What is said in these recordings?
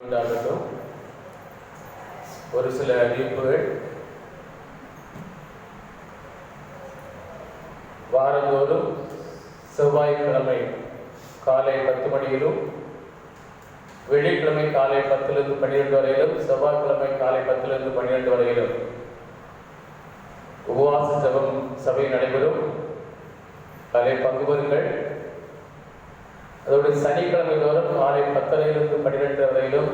உண்டாகட்டும். ஒரு சில அறிவிப்புகள். வாரந்தோறும் செவ்வாய்க்கிழமை காலை 10 மணியிலும், வெள்ளிக்கிழமை காலை 10லிருந்து 12 வரையிலும், செவ்வாய்க்கிழமை காலை 10லிருந்து 12 வரையிலும் உபவாச ஜெபம் சபை நடைபெறும். அதில் பங்கு பெறுங்கள். அதோடு சனிக்கிழமை தோறும் காலை 10லிருந்து 12 வரையிலும்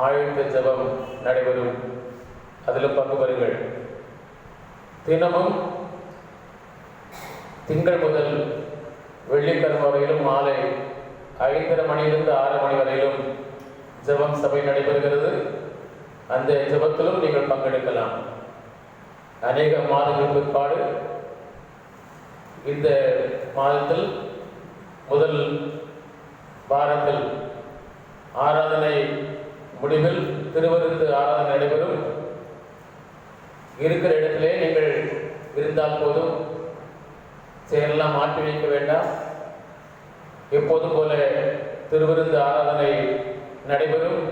ஆழ்ந்த ஜெபம் நடைபெறும். அதிலும் பங்கு பெறுங்கள். தினமும் திங்கள் முதல் வெள்ளிக்கிழமை வரையிலும் மாலை 5:30 மணியிலிருந்து 6 மணி வரையிலும் ஜெபம் சபை நடைபெறுகிறது. அந்த ஜெபத்திலும் நீங்கள் பங்கெடுக்கலாம். அநேக மாதங்களுக்கு பிற்பாடு இந்த மாதத்தில் முதல் வாரத்தில் ஆராதனை முடிவில் திருவிருந்து ஆராதனை நடைபெறும். இருக்கிற இடத்திலே நீங்கள் இருந்தால் போதும், செயலெல்லாம் மாற்றி வைக்க வேண்டாம். எப்போதும் போல திருவிருந்து ஆராதனை நடைபெறும்.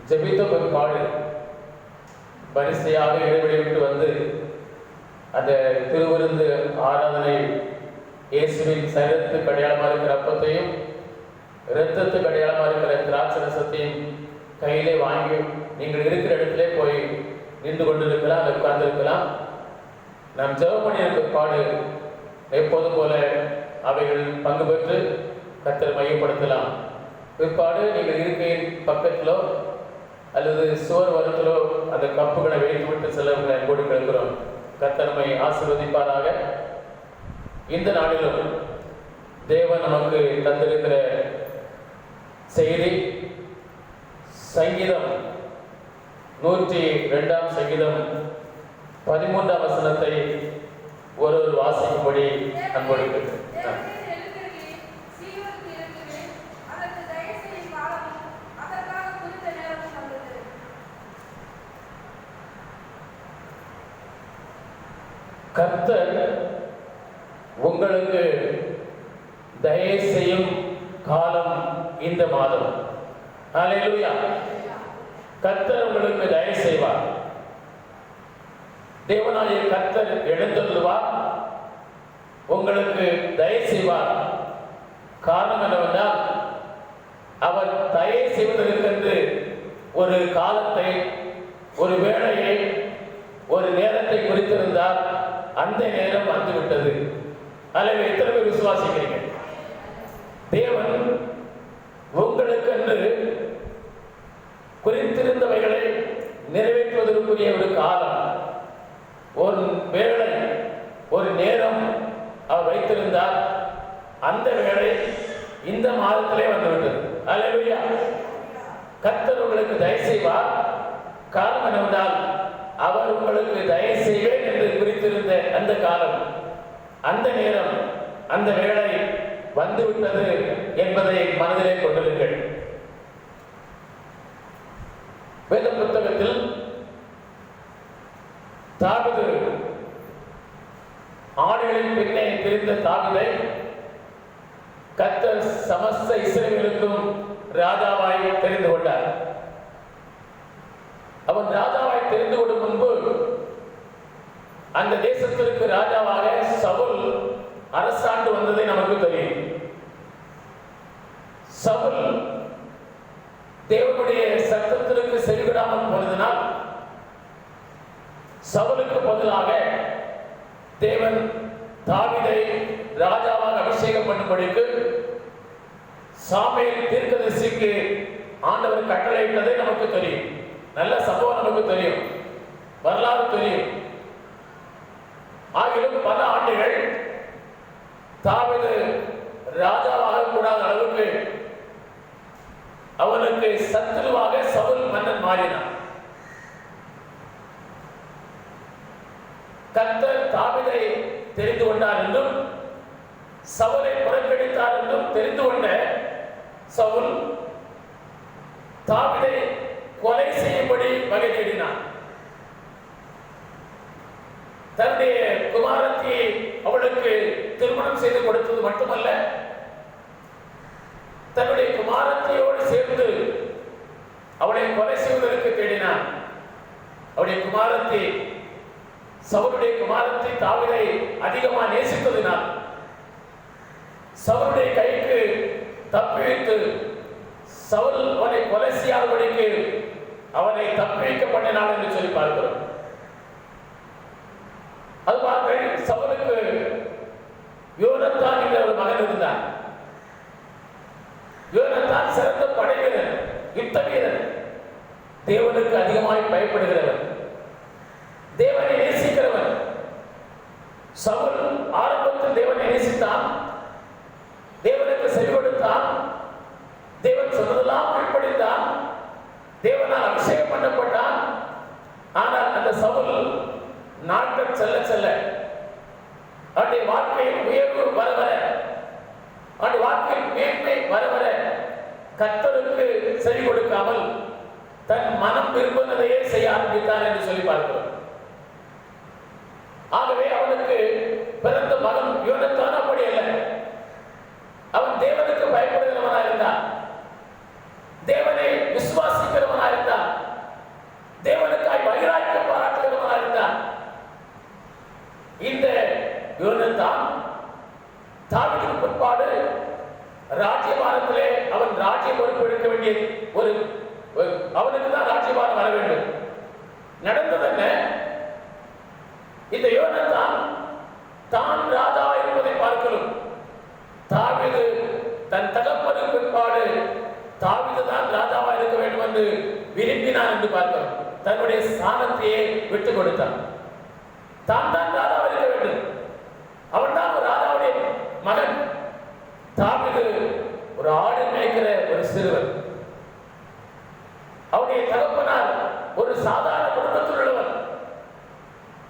ஜெபித்த பிற்பாடு வரிசையாக இடைவெளி விட்டு வந்து அந்த திருவிருந்து ஆராதனை இயேசுவின் சரீரத்துக்கு அடையாளமாக இருக்கிற அப்பத்தையும் இரத்தத்துக்கு அடையாளமாக இருக்கிற திராட்சை ரசத்தையும் கையிலே வாங்கி நீங்கள் இருக்கிற இடத்திலே போய் நின்று கொண்டிருக்கலாம், அதை உட்கார்ந்திருக்கலாம். நாம் ஜெபம் பண்ணிய பிற்பாடு எப்போதும் போல அவைகள் பங்கு பெற்று கர்த்தரை மையப்படுத்தலாம். பிற்பாடு நீங்கள் இருக்கையின் பக்கத்திலோ அல்லது சுவர் வரத்திலோ அந்த கப்புகளை வைத்து விட்டு செல்ல அன்போடு கேட்கிறோம். கர்த்தர் நம்மை ஆசீர்வதிப்பாராக. இந்த நாளிலும் தேவன் நமக்கு தந்திருக்கிற செய்தி சங்கீதம் 102 சங்கீதம் 13 வசனத்தை ஒரு வாசிக்கும்படி அன்போடு கேட்கிறேன். கர்த்தர் உங்களுக்கு தயை செய்யும் காலம் இந்த மாதம். ஹல்லேலூயா. கர்த்தர் உங்களுக்கு தயை செய்வார். தேவனாகிய கர்த்தர் எழுந்தருளுவார், உங்களுக்கு தயை செய்வார். காரணம் என்னவென்றால், அவர் தயை செய்வதற்கென்று ஒரு காலத்தை, ஒரு வேளையை, ஒரு நேரத்தை குறித்திருந்தால் அந்த நேரம் வந்துவிட்டது. அல்லது எத்தனை பேர் விசுவாசிக்கிறீங்க? தேவன் உங்களுக்கென்று குறித்திருந்தவைகளை நிறைவேற்றுவதற்குரிய ஒரு காலம், ஒரு வேளை, ஒரு நேரம் அவர் வைத்திருந்தால் அந்த வேளை இந்த மாதத்திலே வந்துவிட்டது. அல்லேலூயா. கர்த்தர் உங்களுக்கு தயை செய்வார். காரணம் என்னவென்றால், அவர் உங்களுக்கு தயை செய்வேன் என்று குறித்திருந்த அந்த காலம், அந்த நேரம், அந்த வேளை வந்துவிட்டது என்பதை மனதிலே கொண்டிருங்கள். வேத புத்தகத்தில் தாவீது ஆடுகளின் பின்னே திரிந்த தாவீதை கர்த்தர் சமஸ்த இஸ்ரவேலுக்கும் ராஜாவாய் தெரிந்து கொண்டார். அவன் ராஜாவாய் தெரிந்து கொள்ளும் முன்பு அந்த தேசத்திற்கு ராஜாவாக சவுல் அரசாண்டு வந்ததை நமக்கு தெரியும். சவுல் தேவனுடைய சத்தத்திற்கு செவிவிடாமல் போனதினால் சவுலுக்கு பதிலாக தேவன் தாவீதை ராஜாவாக அபிஷேகம் பண்ணும்படிக்கு சாமுவேல் தீர்க்கதரிசிக்கு ஆண்டவர் கட்டளையிட்டதை நமக்கு தெரியும். நல்ல சம்பவம் நமக்கு தெரியும், வரலாறு தெரியும். ஆகிலும் பல ஆண்டுகள் தாவீது ராஜாவாக கூடாத அளவுக்கு அவனுக்கு சத்துருவாக சவுல் மன்னன் மாறினான். கர்த்தர் தாவீதை தெரிந்து கொண்டார் என்றும் சவுலை புறக்கணித்தார் என்றும் தெரிந்து கொண்ட சவுல் தாவீதை கொலை செய்யும்படி வகை தேடினான். தன்னுடைய குமாரத்தியை அவளுக்கு திருமணம் செய்து கொடுத்தது மட்டுமல்ல, தன்னுடைய குமாரத்தியோடு சேர்ந்து அவனை கொலை செய்வதற்கு தேடினான். அவருடைய குமாரத்தை, சவுலுடைய குமாரத்தை தாவீதை அதிகமாக நேசித்ததினால் சவுலுடைய கைக்கு தப்பி வைத்து சவுல் அவனை கொலை செய்யாதபடிக்கு அவனை தப்பி வைக்க பண்ணினான் என்று சொல்லி பார்க்கிறோம். அது பாருங்கள், சவுலுக்கு யோனத்தான் என்ற ஒரு மகன் இருந்தான். யோனத்தான் சிறந்த படை வீரன், யுத்த வீரன், தேவனுக்கு அதிகமாய் பயப்படுகிறவன், தேவனை நேசிக்கிறவன். சவுல் ஆரம்பத்தில் தேவனை நேசித்தான், தேவனுக்கு செவி கொடுத்தான், தேவன் சொன்னதெல்லாம் கீழ்ப்படிந்தான், தேவனால் அபிஷேகம் பண்ணப்பட்டான். ஆனால் அந்த சவுல் நாட்கள் செல்ல செல்ல அவருடைய வாழ்க்கையில் உயர்வு வர வர, அவருடைய வாழ்க்கையில் மேன்மை வர வர கர்த்தருக்கு செவி கொடுக்காமல் தன் மனம் விரும்புவதையே செய்ய ஆரம்பித்தான் என்று சொல்லி பார்க்கிறோம். ஆகவே அவனுக்கு பிறந்த மகன் யோனத்தான் அப்படி அல்ல. அவன் தேவனுக்கு பயப்படுகிறவனா இருந்தான், தேவனை விசுவாசிக்கிறவனா இருந்தான், தேவனுக்காய் வைராக்கியம் பாராட்டுகிறவனா இருந்தான். இந்த யோனத்தான் தாவீதுக்கு பிற்பாடு ராஜ்யபாரத்திலே அவன் ராஜ்ய பொறுப்பு எடுக்க வேண்டிய ஒரு அவனுக்கு தான் ராஜ்யபாரம் வர வேண்டும். நடந்தது என்ன? இந்த யோனத்தான் தான் ராஜா இருப்பதை பார்க்கணும். தாவீது தன் தகப்பனுக்கு பிற்பாடு தாவீது தான் ராஜாவா இருக்க வேண்டும் என்று விரும்பினான் என்று பார்க்கிறோம். தன்னுடைய ஸ்தானத்தையே விட்டுக் கொடுத்தான். தான் தான் ராஜாவா இருக்க வேண்டும். அவன் தான் ஒரு ராஜாவுடைய மகன். தாவீது ஒரு ஆடு மேய்க்கிற ஒரு சிறுவன். அவருடைய தகப்பனார் ஒரு சாதாரண குடும்பத்தில் உள்ளவன்.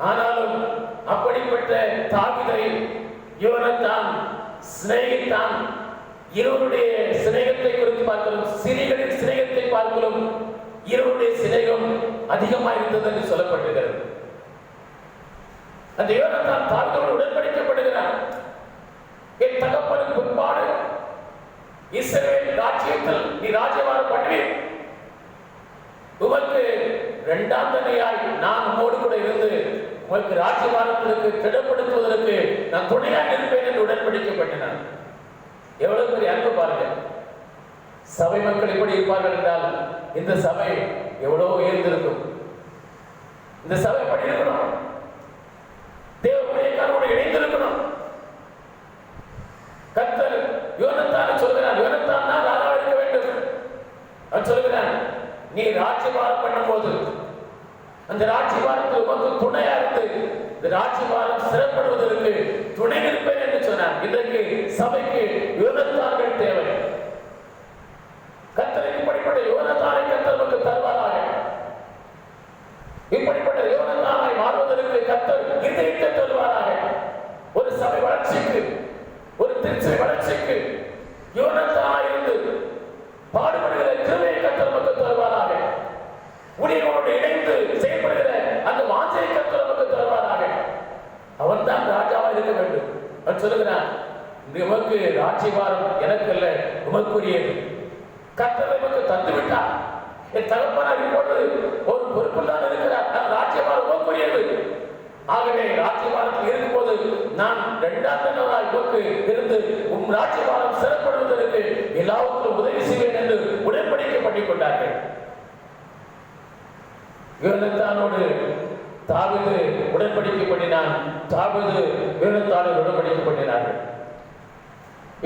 ஆனாலும் அப்படிப்பட்ட தாவீதை யோனத்தான் சிநேகித்தான். இருவருடைய சிநேகத்தை குறித்து பார்க்கிறோம். சிறிகளின் சிநேகத்தை பார்க்கிறோம். இருவருடைய சிநேகம் அதிகமாக இருந்தது என்று சொல்லப்பட்டிருக்கிறது. அந்த யோனத்தான் தாவீதோடு உடன்படிக்கப்படுகிறார். என் தகப்பனுக்கு பிற்பாடு இஸ்ரவேல் ராஜ்யத்தில் நீ ராஜ்யபாரம் பண்ணுவீர், உமக்கு இரண்டாம் தனையாய் நான் உம்மோடு கூட இருந்து உமக்கு ராஜ்யபாரத்திற்கு திடப்படுத்துவதற்கு நான் துணையாக இருப்பேன் என்று உடன்படிக்கப்பட்டேன். எவ்வளவு பெரிய அன்பு பாருங்க. சபை மக்கள் எப்படி இருப்பார்கள் என்றால் இந்த சபை எவ்வளவு உயர்ந்திருக்கும். இந்த சபை எப்படி இருக்கணும்? தேவ ஊழியக்காரரோடு இணைந்திருக்கணும். கர்த்தர் யோனத்தான் சொல்கிறார், யோனத்தான் தான் ராஜா இருக்க வேண்டும். அவன் சொல்கிறான், நீ ராஜ்யபாரம் பண்ணும் போது அந்த ராஜ்யபாரத்துக்கு வந்து துணையா இருந்து இந்த ராஜ்யபாரம் சிறப்படுவதற்கு துணை நிற்பேன் என்று சொன்னான். இன்றைக்கு சபைக்கு யோனத்தான்கள் தேவை. கர்த்தர் இப்படிப்பட்ட யோனத்தானை கர்த்தர் நமக்கு தருவாராக. இப்படிப்பட்ட யோனத்தானை மாறுவதற்கு கர்த்தர் இதயத்தை தருவாராக. ஒரு சபை வளர்ச்சிக்கு, ஒரு திருச்சபை வளர்ச்சிக்கு யோனத்தானாய் இருந்து பாடுபடுகிற கிருபையை கர்த்தர் நமக்கு தருவாராக. ஊழியர்களோடு இணைந்து செயல்படுகிற அந்த வாஞ்சையை கர்த்தர் நமக்கு தருவாராக. அவன் தான் ராஜாவா இருக்க வேண்டும். அவன் சொல்லுகிறான், உமக்கு ராஜ்யபாரம் எனக்கு அல்ல, உமக்குரியது. கர்த்தர் நமக்கு தந்து விட்டார். என் தகப்பனார் இப்பொழுது ஒரு பொறுப்பில் தான் இருக்கிறார். ராஜ்யபாரம் உமக்குரியது. ஆகவே ராஜ்யபாரத்தில் இருக்கும்போது நான் இரண்டாம் தன்னவராய் உமக்கு இருந்து உம் ராஜ்யபாரம் சிறப்படுவதற்கு எல்லாவற்றும் உதவி செய்வேன் என்று உடன்படிக்கை பண்ணிக் கொண்டார்கள். யோனத்தானோடு தாவீது உடன்படிக்கை பண்ணினான். தாவீது யோனத்தானோடு உடன்படிக்கை பண்ணினார்கள்.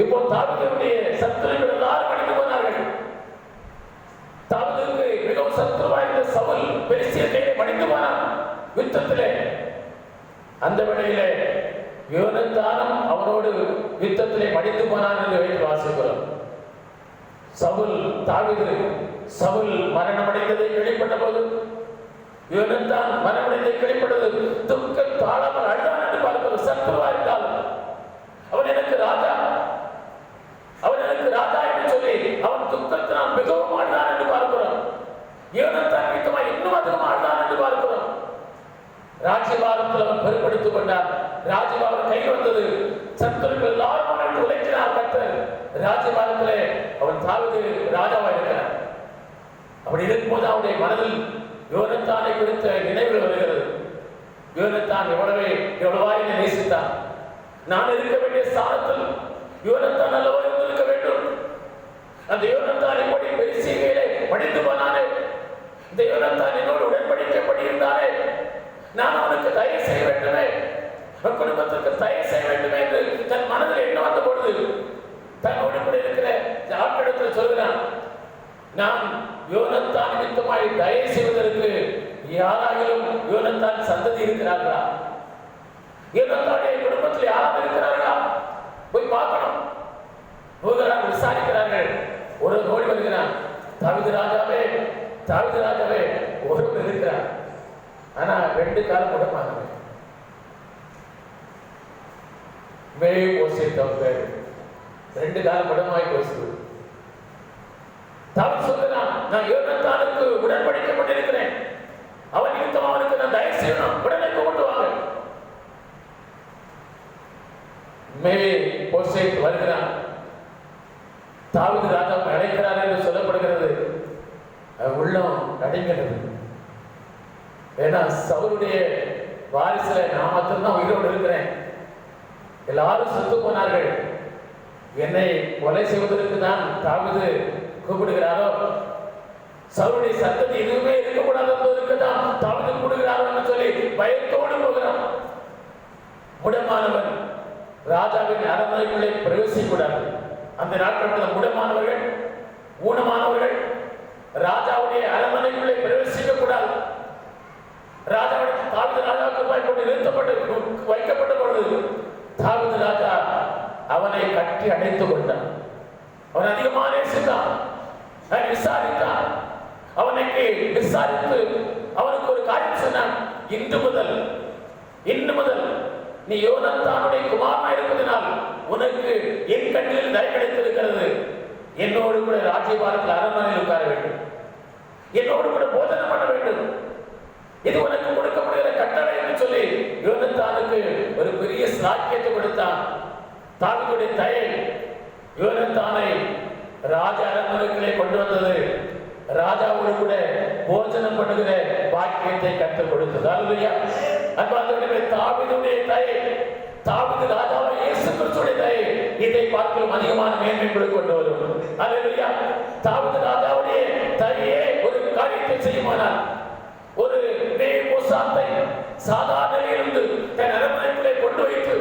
இப்போ தாவீதுடைய சத்துருக்கள் எல்லாரும் அழிந்து போனார்கள். தாவீதுக்கு மிகவும் சத்துருவாய் இருந்த சவுல் பெலிஸ்தியர் கையிலே மடிந்து போனான் யுத்தத்திலே. அந்த வேளையிலே யோனத்தானும் அவனோடு யுத்தத்திலே மடிந்து போனான் என்று வைத்து வாசிக்கிறோம். சவுல் மரணம் அடைந்ததை கேள்விப்பட்ட போது, யோனத்தான் மரணமடைந்ததை கேள்விப்பட்டது, துக்கம் தாழாமல் அழுதான் என்று பார்க்கிறோம். சத்துருவா இருந்தாலும் அவன் எனக்கு ராஜா, அவன் எனக்கு ராஜா என்று சொல்லி அவன் துக்கத்தினால் மிகவும் அழுதான் என்று பார்க்கிறோம். யோனத்தான் மிகமா இன்னும் அதிகமாக அழுதான் என்று பார்க்கிறோம். ராஜ்யபாரத்தில் அவன் பெருப்படுத்திக் கொண்டார். ராஜ்யபாரம் கையில் வந்தது. சத்துருக்கள் எல்லாரும் அவனுக்கு உழைக்கிறார். கர்த்தர் ராஜ்யபாரத்திலே அவன் தாவீது ராஜாவா இருக்கிறார். அப்படி இருக்கும்போது அவருடைய மனதில் யோனத்தானை குறித்த நினைவுகள் வருகிறது. யோனத்தான் எவ்வளவா என்னை நேசித்தான், நான் இருக்க வேண்டிய ஸ்தானத்தில் யோனத்தான் அல்லவா இருந்திருக்க வேண்டும். அந்த யோனத்தான் எப்படி பெரிசீமையிலே படித்து போனானே, இந்த யோனத்தான் என்னோடு உடன்படிக்கப்படி இருந்தானே, நான் அவனுக்கு தயவு செய்ய வேண்டுமே, குடும்பத்திற்கு தயவு செய்ய வேண்டுமே என்று தன் மனதில் என்ன வந்த பொழுது தன்னோடு கூட இருக்கிற ஆட்களிடத்தில் சொல்கிறான், நான் யோனத்தான் நிமித்தமாய் தயவு செய்வதற்கு யாராகிலும் யோனத்தான் சந்ததி இருக்கிறார்களா, யோனத்தானுடைய குடும்பத்தில் யாராவது இருக்கிறார்களா, போய் பார்க்கணும். விசாரிக்கிறார்கள். ஒரு நோடி வருகிறான், தாவீது ராஜாவே, தாவீது ராஜாவே, ஒருவர் இருக்கிறார், ஆனா 2 காலம் முடமானவன். பேரு 2 காலம் முடமாய் போய் தாவீது சொல்கிறான், நான் யோனத்தானுக்கு உடன்படிக்கப்பட்டிருக்கிறேன், அவன் நிமித்தம் அவனுக்கு நான் தயவு செய்யணும், உடனே கொண்டு வாங்க. வருகிறான். தாவீது ராஜா அழைக்கிறார் என்று சொல்லப்படுகிறது. உள்ளம் நடுங்கிறது. ஏன்னா சவுலுடைய வாரிசுல நான் மட்டும்தான் உயிரோடு இருக்கிறேன், எல்லாரும் செத்து போனார்கள், என்னை கொலை செய்வதற்கு தான் தாவீது கூப்பிடுகிறாரோ, சவுலுடைய சத்தத்தை எதுவுமே இருக்கக்கூடாது என்பதற்கு தான் தாவீது கூப்பிடுகிறாரோ என்று சொல்லி பயத்தோடு போகிறான். முடமானவன் ராஜாவின் அரண்மனைக்குள்ளே பிரவேசிக்கூடாது. அந்த நாட்களில் முடமானவர்கள், ஊனமானவர்கள் ராஜாவுடைய அரண்மனைக்குள்ளே பிரவேசிக்க கூடாது. ராஜாவுடைய தாவீது ராஜாவுக்கு பயப்பட்டு நிறுத்தப்பட்டு வைக்கப்பட்ட பொழுது தாவீது ராஜா அவனை கட்டி அணைத்துக் கொண்டான். அவன் அதிகமாக நேசித்தான், விசாரித்தான். அவனுக்கு விசாரித்து அவனுக்கு ஒரு காரியம் சொன்னான், இன்று முதல் நீ யோனத்தானுடைய குமாரனா இருப்பதனால் உனக்கு என் கண்ணில் தயவு கிடைத்திருக்கிறது. என்னோடு கூட ராஜ்யபாரத்தில் அரண்மனையில் உட்கார வேண்டும், என்னோடு கூட போதனை பண்ண வேண்டும், இது உனக்கு கொடுக்கப்படுகிற கட்டளை என்று சொல்லி யோனத்தானுக்கு ஒரு பெரிய சாக்கியத்தை கொடுத்தான். தாவீதுடைய தயை யோனத்தானை ராஜ அரண்மனைக்குள்ளே கொண்டு வந்தது. ராஜாவோடு கூட போஜனம் பண்ணுகிற பாக்கியத்தை கற்றுக் கொடுத்தது. அல்லேலூயா. அன்பார்ந்தவர்களே, தாவீதுடைய தயை, தாவீது ராஜாவை இயேசு கிறிஸ்துவின் தயை இதை பார்க்கலாம் அதிகமான மேன்மைகளை கொண்டு வரும். அல்லேலூயா. தாவீது ராஜாவுடைய தயை ஒரு காரியத்தை செய்யுமானால், ஒரு மேய்ப்போசாத்தை சாதாரண நிலையிலிருந்து தன் அரண்மனைக்குள்ளே கொண்டு வைத்து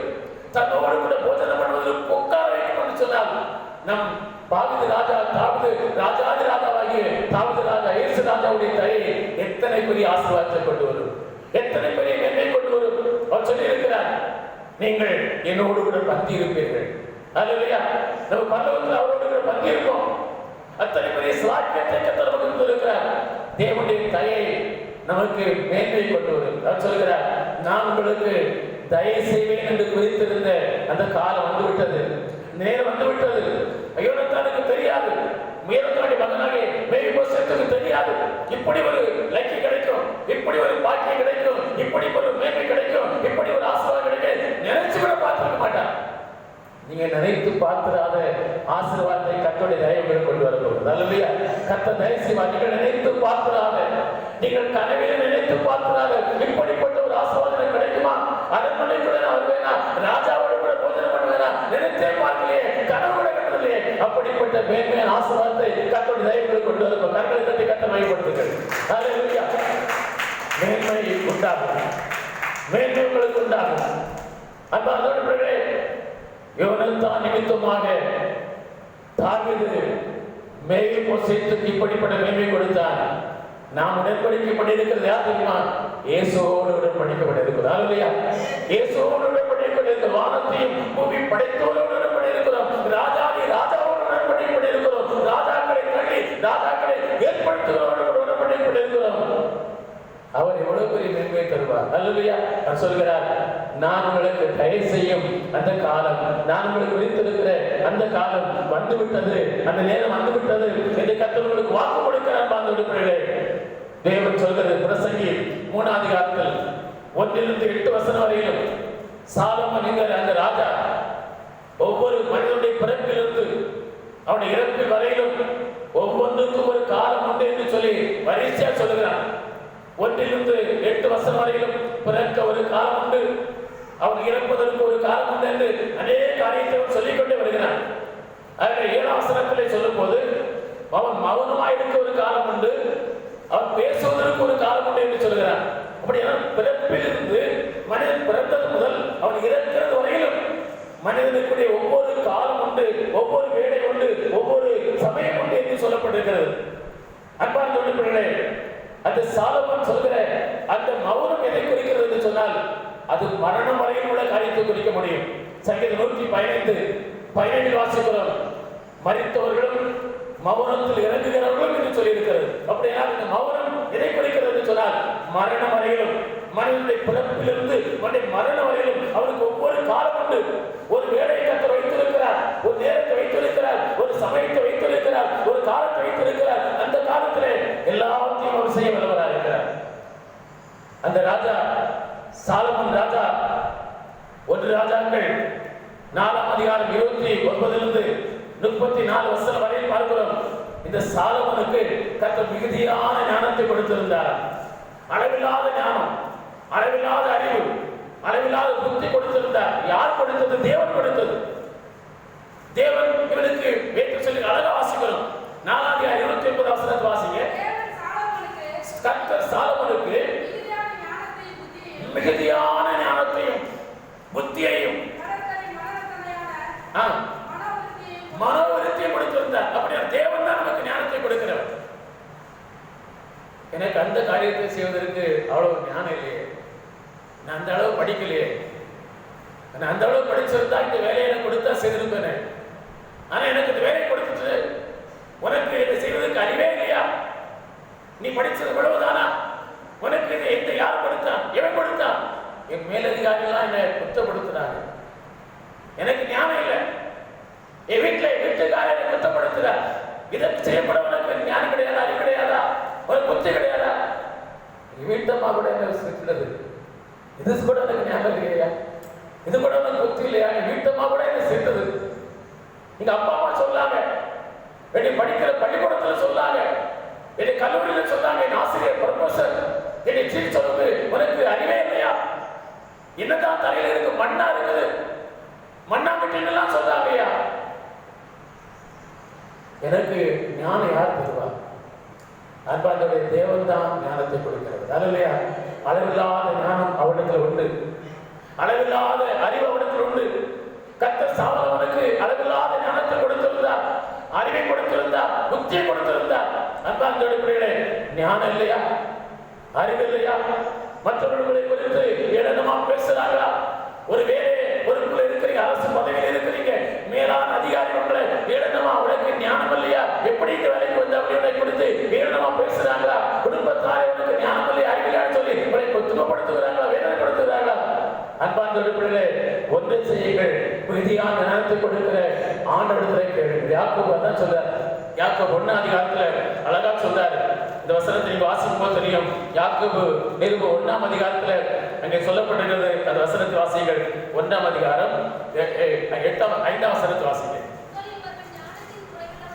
தன்னோடு கூட போஜனம் பண்ணுவதற்கு உட்கார வைக்கும் என்று சொன்னால், நம் தாவீது ராஜாதி ராஜாவாகிய தாவீது ராஜா இயேசு ராஜாவுடைய தயை எத்தனை பெரிய ஆசீர்வாதத்தை கொண்டு வரும், எத்தனை பெரிய மேன்மை கொண்டு வரும். அவர் சொல்லி இருக்கிறார், நீங்கள் என்னோடு கூட பந்தி இருப்பீர்கள். அல்லேலூயா. நம்ம பரலோகத்தில் அவரோடு கூட பந்தி இருப்போம். அத்தனை பெரிய சாக்கியத்தை கர்த்தர் நமக்கு கொடுத்திருக்கிறார். தேவனுடைய தயை நமக்கு மேன்மை கொண்டு வரும். அவர் சொல்கிறார், நான் உங்களுக்கு தயவு செய்வேன் என்று குறித்திருந்த அந்த காலம் வந்துவிட்டது, நேரம் வந்துவிட்டது. யோனத்தானுக்கு தெரியாது, யோனத்தானுடைய மகனாகிய மேய்ப்போசேத்துக்கு தெரியாது இப்படி ஒரு லக்கி கிடைக்கும், இப்படி ஒரு பாக்கியம் கிடைக்கும், இப்படி ஒரு மேன்மை கிடைக்கும், இப்படி ஒரு ஆசீர்வாதம் கிடைக்கும் நினைச்சு கூட பார்த்திருக்க மாட்டான். நீங்க நினைத்து பார்த்திராத ஆசீர்வாதத்தை கர்த்தருடைய தயவுகள் கொண்டு வரப்போகிறது. அல்லேலூயா. கர்த்தர் தயவு செய்வார். நீங்கள் நினைத்து பார்த்திராத, நீங்கள் கனவில் நினைத்து பார்த்திராத இப்படிப்பட்ட ஒரு ஆசீர்வாதம் கிடைக்குமா? அரண்மனைக்குள்ள நான் வருவேனா, ராஜாவோடு கூட போஜனம் பண்ணுவேனா, நினைத்தே பார்க்கலையே, கனவு கூட கண்டதில்லையே. அப்படிப்பட்ட மேன்மையான ஆசீர்வாதத்தை கர்த்தருடைய தயவுகள் கொண்டு வரப்போம். கர்த்தரை தட்டி கர்த்தரை மையப்படுத்துங்கள். அல்லேலூயா. மேன்மை உண்டாகும், மேன்மை உங்களுக்கு உண்டாகும். அன்பார்ந்தவர்களே, யோனத்தான் நிமித்தமாக தாவீது மேய்ப்போசேத்துக்கு இப்படிப்பட்ட மேன்மை கொடுத்தான். நாம் உடன்படிக்கப்பட்டிருக்கிறது யார் தெரியுமா? இயேசுவோடு உடன்படிக்கப்பட்டிருக்கிறோம். அல்லேலூயா. இயேசுவோடு உடன்படிக்கப்பட்டிருக்கிறோம். வானத்தையும் பூமி படைத்தோடு உடன்படிக்கிறோம். ராஜாவோடு உடன்படிக்கப்பட்டிருக்கிறோம். ராஜாக்களை தள்ளி ராஜாக்களை ஏற்படுத்துகிறோடு உடன்படிக்கப்பட்டிருக்கிறோம். அவர் எவ்வளவு பெரிய மேன்மையை தருவார். அல்லேலூயா. அவர் சொல்கிறார், நான் உங்களுக்கு தயவு செய்யும் அந்த காலம், நான் உங்களுக்கு விழித்திருக்கிற அந்த காலம் வந்துவிட்டது, அந்த நேரம் வந்துவிட்டது என்று கர்த்தர் உங்களுக்கு வாக்கு கொடுக்கிறார். பாந்தோடு தேவன் சொல்கிறது பிரசங்கி 3ஆம் அதிகாரத்தில் 1-8 வரையிலும், சாலமோன் என்கிற அந்த ராஜா ஒவ்வொரு மனிதனுடைய பிறப்பிலிருந்து அவனுடைய இறப்பு வரையிலும் ஒவ்வொன்றுக்கும் ஒரு காலம் உண்டு என்று சொல்லி கடைசியாக சொல்லுகிறான். 1-8 வரையிலும் பிறக்க ஒரு காலம் உண்டு, அவன் இறப்பதற்கு ஒரு காலம் உண்டு என்று அநேக காரியத்தை சொல்லிக்கொண்டே வருகிறான். அதில் 7 சொல்லும் போது அவன் மௌனமாயிருக்க ஒரு காலம் உண்டு, அவன் பேசுவதற்கு ஒரு காலம் உண்டு என்று சொல்கிறான். அப்படின்னா பிறப்பிலிருந்து மனிதன் பிறந்தது முதல் அவன் இறக்கிறது வரையிலும் மனிதனுக்குரிய ஒவ்வொரு காலம் உண்டு, ஒவ்வொரு வேலை உண்டு, ஒவ்வொரு சமயம் உண்டு என்று சொல்லப்பட்டிருக்கிறது. அன்பார்ந்த பிள்ளைகளே, அந்த சாலமோன் சொல்கிற அந்த மௌனம் எதை குறிக்கிறது என்று சொன்னால் அது மரணம் வரையில் உள்ள காரியத்தை குறிக்க முடியும். சங்கீதம் 115 வாசிக்கிறோம், மரித்தவர்களும் மௌனத்தில் இறங்குகிறவர்களும் என்று சொல்லியிருக்கிறது. அப்படின்னா இந்த மௌனம் எதை குறிக்கிறது என்று சொன்னால் மரணம் வரையிலும், மனிதனுடைய பிறப்பிலிருந்து மரணம் வரையிலும் அவனுக்கு ஒவ்வொரு காலம் உண்டு. ஒரு வேலையை கர்த்தர் வைத்திருக்கிறார், ஒரு நேரத்தை வைத்திருக்கிறார், ஒரு சமயத்தை வைத்திருக்கிறார், ஒரு காலத்தை வைத்திருக்கிறார். அந்த காலத்திலே எல்லாத்தையும் அவர் செய்ய வல்லவராக இருக்கிறார். அந்த ராஜா சாலமோன் ராஜா 1 ராஜாக்கள் 4-29 வரையில் பார்க்கிறோம். இந்த சாலமோனுக்கு கர்த்தர் மிகுதியான ஞானத்தை கொடுத்திருந்தார். அளவில்லாத ஞானம், அளவில்லாத அறிவு, அளவில்லாத புத்தி கொடுத்திருந்தார். யார் கொடுத்தது? தேவன் கொடுத்தது. தேவன் இவனுக்கு வேற்று சொல்லி அழகா வாசிக்கிறோம். 4-29 வாசிங்க. கர்த்தர் சாலமோனுக்கு மிகுதியான ஞானத்தையும் புத்தியையும் மனோவிருத்தியை கொடுத்திருந்தார். அப்படியா தேவன் தான் நமக்கு ஞானத்தை கொடுக்கிறவர். எனக்கு அந்த காரியத்தை செய்வதற்கு அவ்வளவு ஞானம் இல்லையே, நான் அந்த அளவு படிக்கலையே, நான் அந்த அளவு படிச்சிருந்தா இந்த வேலையை எனக்கு கொடுத்தா செய்திருப்பேன். ஆனா எனக்கு இந்த வேலையை கொடுத்துட்டு உனக்கு இதை செய்வதற்கு அறிவே இல்லையா? நீ படிச்சது இவ்வளவுதானா? உனக்கு இதை எந்த யார் கொடுத்தான்? எவன் கொடுத்தான்? என் மேலதிகாரிகளாம் என்னை குற்றப்படுத்துறாங்க. எனக்கு ஞானம் இல்லை. என் வீட்டுக்காரரை குற்றப்படுத்துறார். இதற்கு செய்யப்பட உனக்கு ஞானம் கிடையாதா? அறிவு கிடையாதா? ஒரு புத்தி கிடையாதா? வீட்டம்மா கூட என்ன செஞ்சது? இது கூட எனக்கு ஞானம் இல்லையா? இது கூட உனக்கு புத்தி இல்லையா? வீட்டம்மா கூட என்ன செஞ்சது? எங்க அப்பா அம்மா சொல்லாங்க, என்னை படிக்கிற பள்ளிக்கூடத்துல சொல்லாங்க, என்னை கல்லூரியில சொன்னாங்க, என் ஆசிரியர் ப்ரொஃபசர் என்னை சீட் சொல்லுது, உனக்கு அறிவே இல்லையா? என்னதான் தலையில இருக்கு? மண்ணா இருக்குது, மண்ணாங்கட்டின்னு சொல்லாங்கய்யா. எனக்கு ஞானம் யார் தருவா? அன்பாண்டவருடைய தேவன் தான் ஞானத்தை கொடுக்கிறது. அல்லையா? அளவில்லாத ஞானம் அவனிடத்தில் உண்டு, அளவில்லாத அறிவு அவனிடத்தில் உண்டு. கர்த்தர் சாலமோனுக்கு அளவில்லாத ஞானத்தை கொடுத்திருந்தார், அறிவை கொடுத்திருந்தார், புத்தியை கொடுத்திருந்தார். அன்பாண்டவர்களே, ஞானம் இல்லையா? அறிவு இல்லையா? மற்றவர்களை குறித்து ஏளனமா பேசுறாங்களா? ஒரு வேலை பொறுப்புல இருக்கிறீங்க, அரசு பதவியில் இருக்கிறீங்க, மேலான அதிகாரி உங்களை ஏளனமா, உனக்கு ஞானம் இல்லையா? எப்படி இந்த வேலைக்கு வந்து அவர்களை கொடுத்து ஏளனமா பேசுறாங்களா? குடும்பத்தாரை உனக்கு ஞானம் இல்லையா, அறிவில்லையான்னு சொல்லி உங்களை துன்பப்படுத்துகிறாங்களா, வேதனை கொடுத்துகிறாங்களா? அன்பார்ந்தவர்களே, ஒன்றை செய்யுங்கள், மிகுதியான ஞானத்தை கொடுக்கிற ஆண்டவரிடத்திலே கேளுங்கள். யாக்கோபு அதான் சொல்றார். யாக்கோபு 1 அழகா சொல்றாரு. இந்த வசனத்தை நீங்க வாசிக்கும் போது தெரியும். யாக்கோபு நிருபம் 1 அங்கே சொல்லப்பட்டிருக்கிறது. அந்த வசனத்தை வாசிங்கள். 1 5 வாசிங்கள்.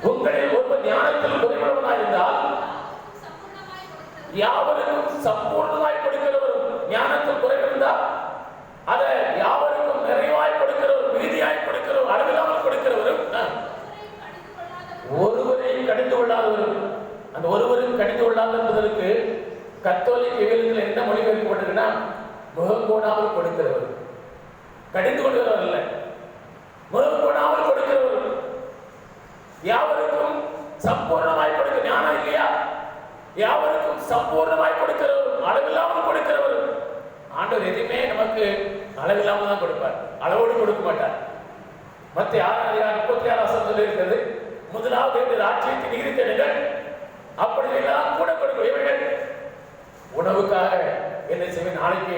உங்களில் ஒருவர் ஞானத்தில் குறைவுள்ளவனாயிருந்தால் யாவருக்கும் சம்பூர்ணமாய் கொடுக்கிறவரும், ஞானத்தில் குறைவிருந்தால் அதை யாவருக்கும் நிறைவாய் கொடுக்கிறவர், மிகுதியாய் கொடுக்கிறவர், அளவில்லாமல் கொடுக்கிறவரும், ஒருவரையும் கடிந்து கொள்ளாதவரும். அந்த ஒருவரும் கடிந்து கொள்ளாத என்பதற்கு கத்தோலிக்க இயலில் என்ன மொழிபெயர்க்கப்பட்டிருக்குன்னா, முகம் கோணாமல் கொடுக்கிறவர், கடிந்து கொள்கிறவர் அல்ல, முகம் கோணாமல் கொடுக்கிறவர், யாவருக்கும் சம்பூர்ணமாய் கொடுக்க. ஞானம் இல்லையா? யாவருக்கும் சம்பூர்ணமாய் கொடுக்கிறவர், அளவில்லாமல் கொடுக்கிறவர். ஆண்டவர் எதுவுமே நமக்கு அளவில்லாமல் தான் கொடுப்பார், அளவோடு கொடுக்க மாட்டார். மத்திய 6:36 இருக்கிறது. முதலாவது இந்த ராஜ்யத்தை நீதித்தேடுங்கள், அப்படி எல்லாம் கூட கொடுக்கும். இவர்கள் உணவுக்காக என்ன செய்வேன், நாளைக்கு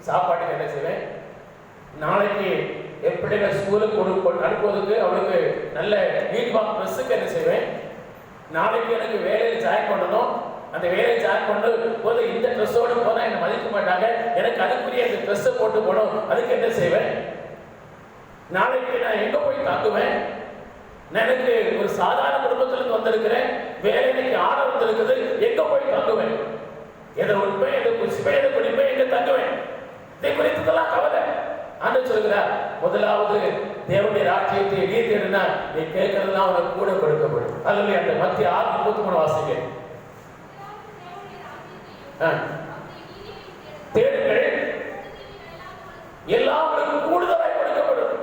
சாப்பாட்டுக்கு என்ன செய்வேன், நாளைக்கு என் பிள்ளைகள் ஸ்கூலுக்கு அனுப்புவதற்கு அவளுக்கு நல்ல யூனிஃபார்ம் ட்ரெஸ்ஸுக்கு என்ன செய்வேன், நாளைக்கு எனக்கு வேலையில் ஜாயின் பண்ணணும், அந்த வேலையை ஜாயின் பண்ண போது இந்த ட்ரெஸ்ஸோடு போனால் என்னை மதிக்க மாட்டாங்க, எனக்கு அதுக்குரிய இந்த ட்ரெஸ்ஸை போட்டு போகணும், அதுக்கு என்ன செய்வேன், நாளைக்கு நான் எங்கே போய் தங்குவேன், எனக்கு ஒரு சாதாரண குடும்பத்திலிருந்து வந்திருக்கிறேன், வேலைக்கு ஆட வந்திருக்குது, எங்க போய் தங்குவேன், எதை உண்மை, எதை புஷ்பை, எதை குடிப்பேன், எங்க தங்குவேன், இதை குறித்ததெல்லாம் கவலை. ஆண்டு சொல்கிறார், முதலாவது தேவனுடைய ராஜ்யத்தை நீ தேடினா நீ கேட்கறதுலாம் உனக்கு கூட கொடுக்கப்படும். அல்லது அந்த மத்திய 6:33 வாசிங்க. தேடுங்கள், எல்லாம் உங்களுக்கு கூடுதலாய் கொடுக்கப்படும்.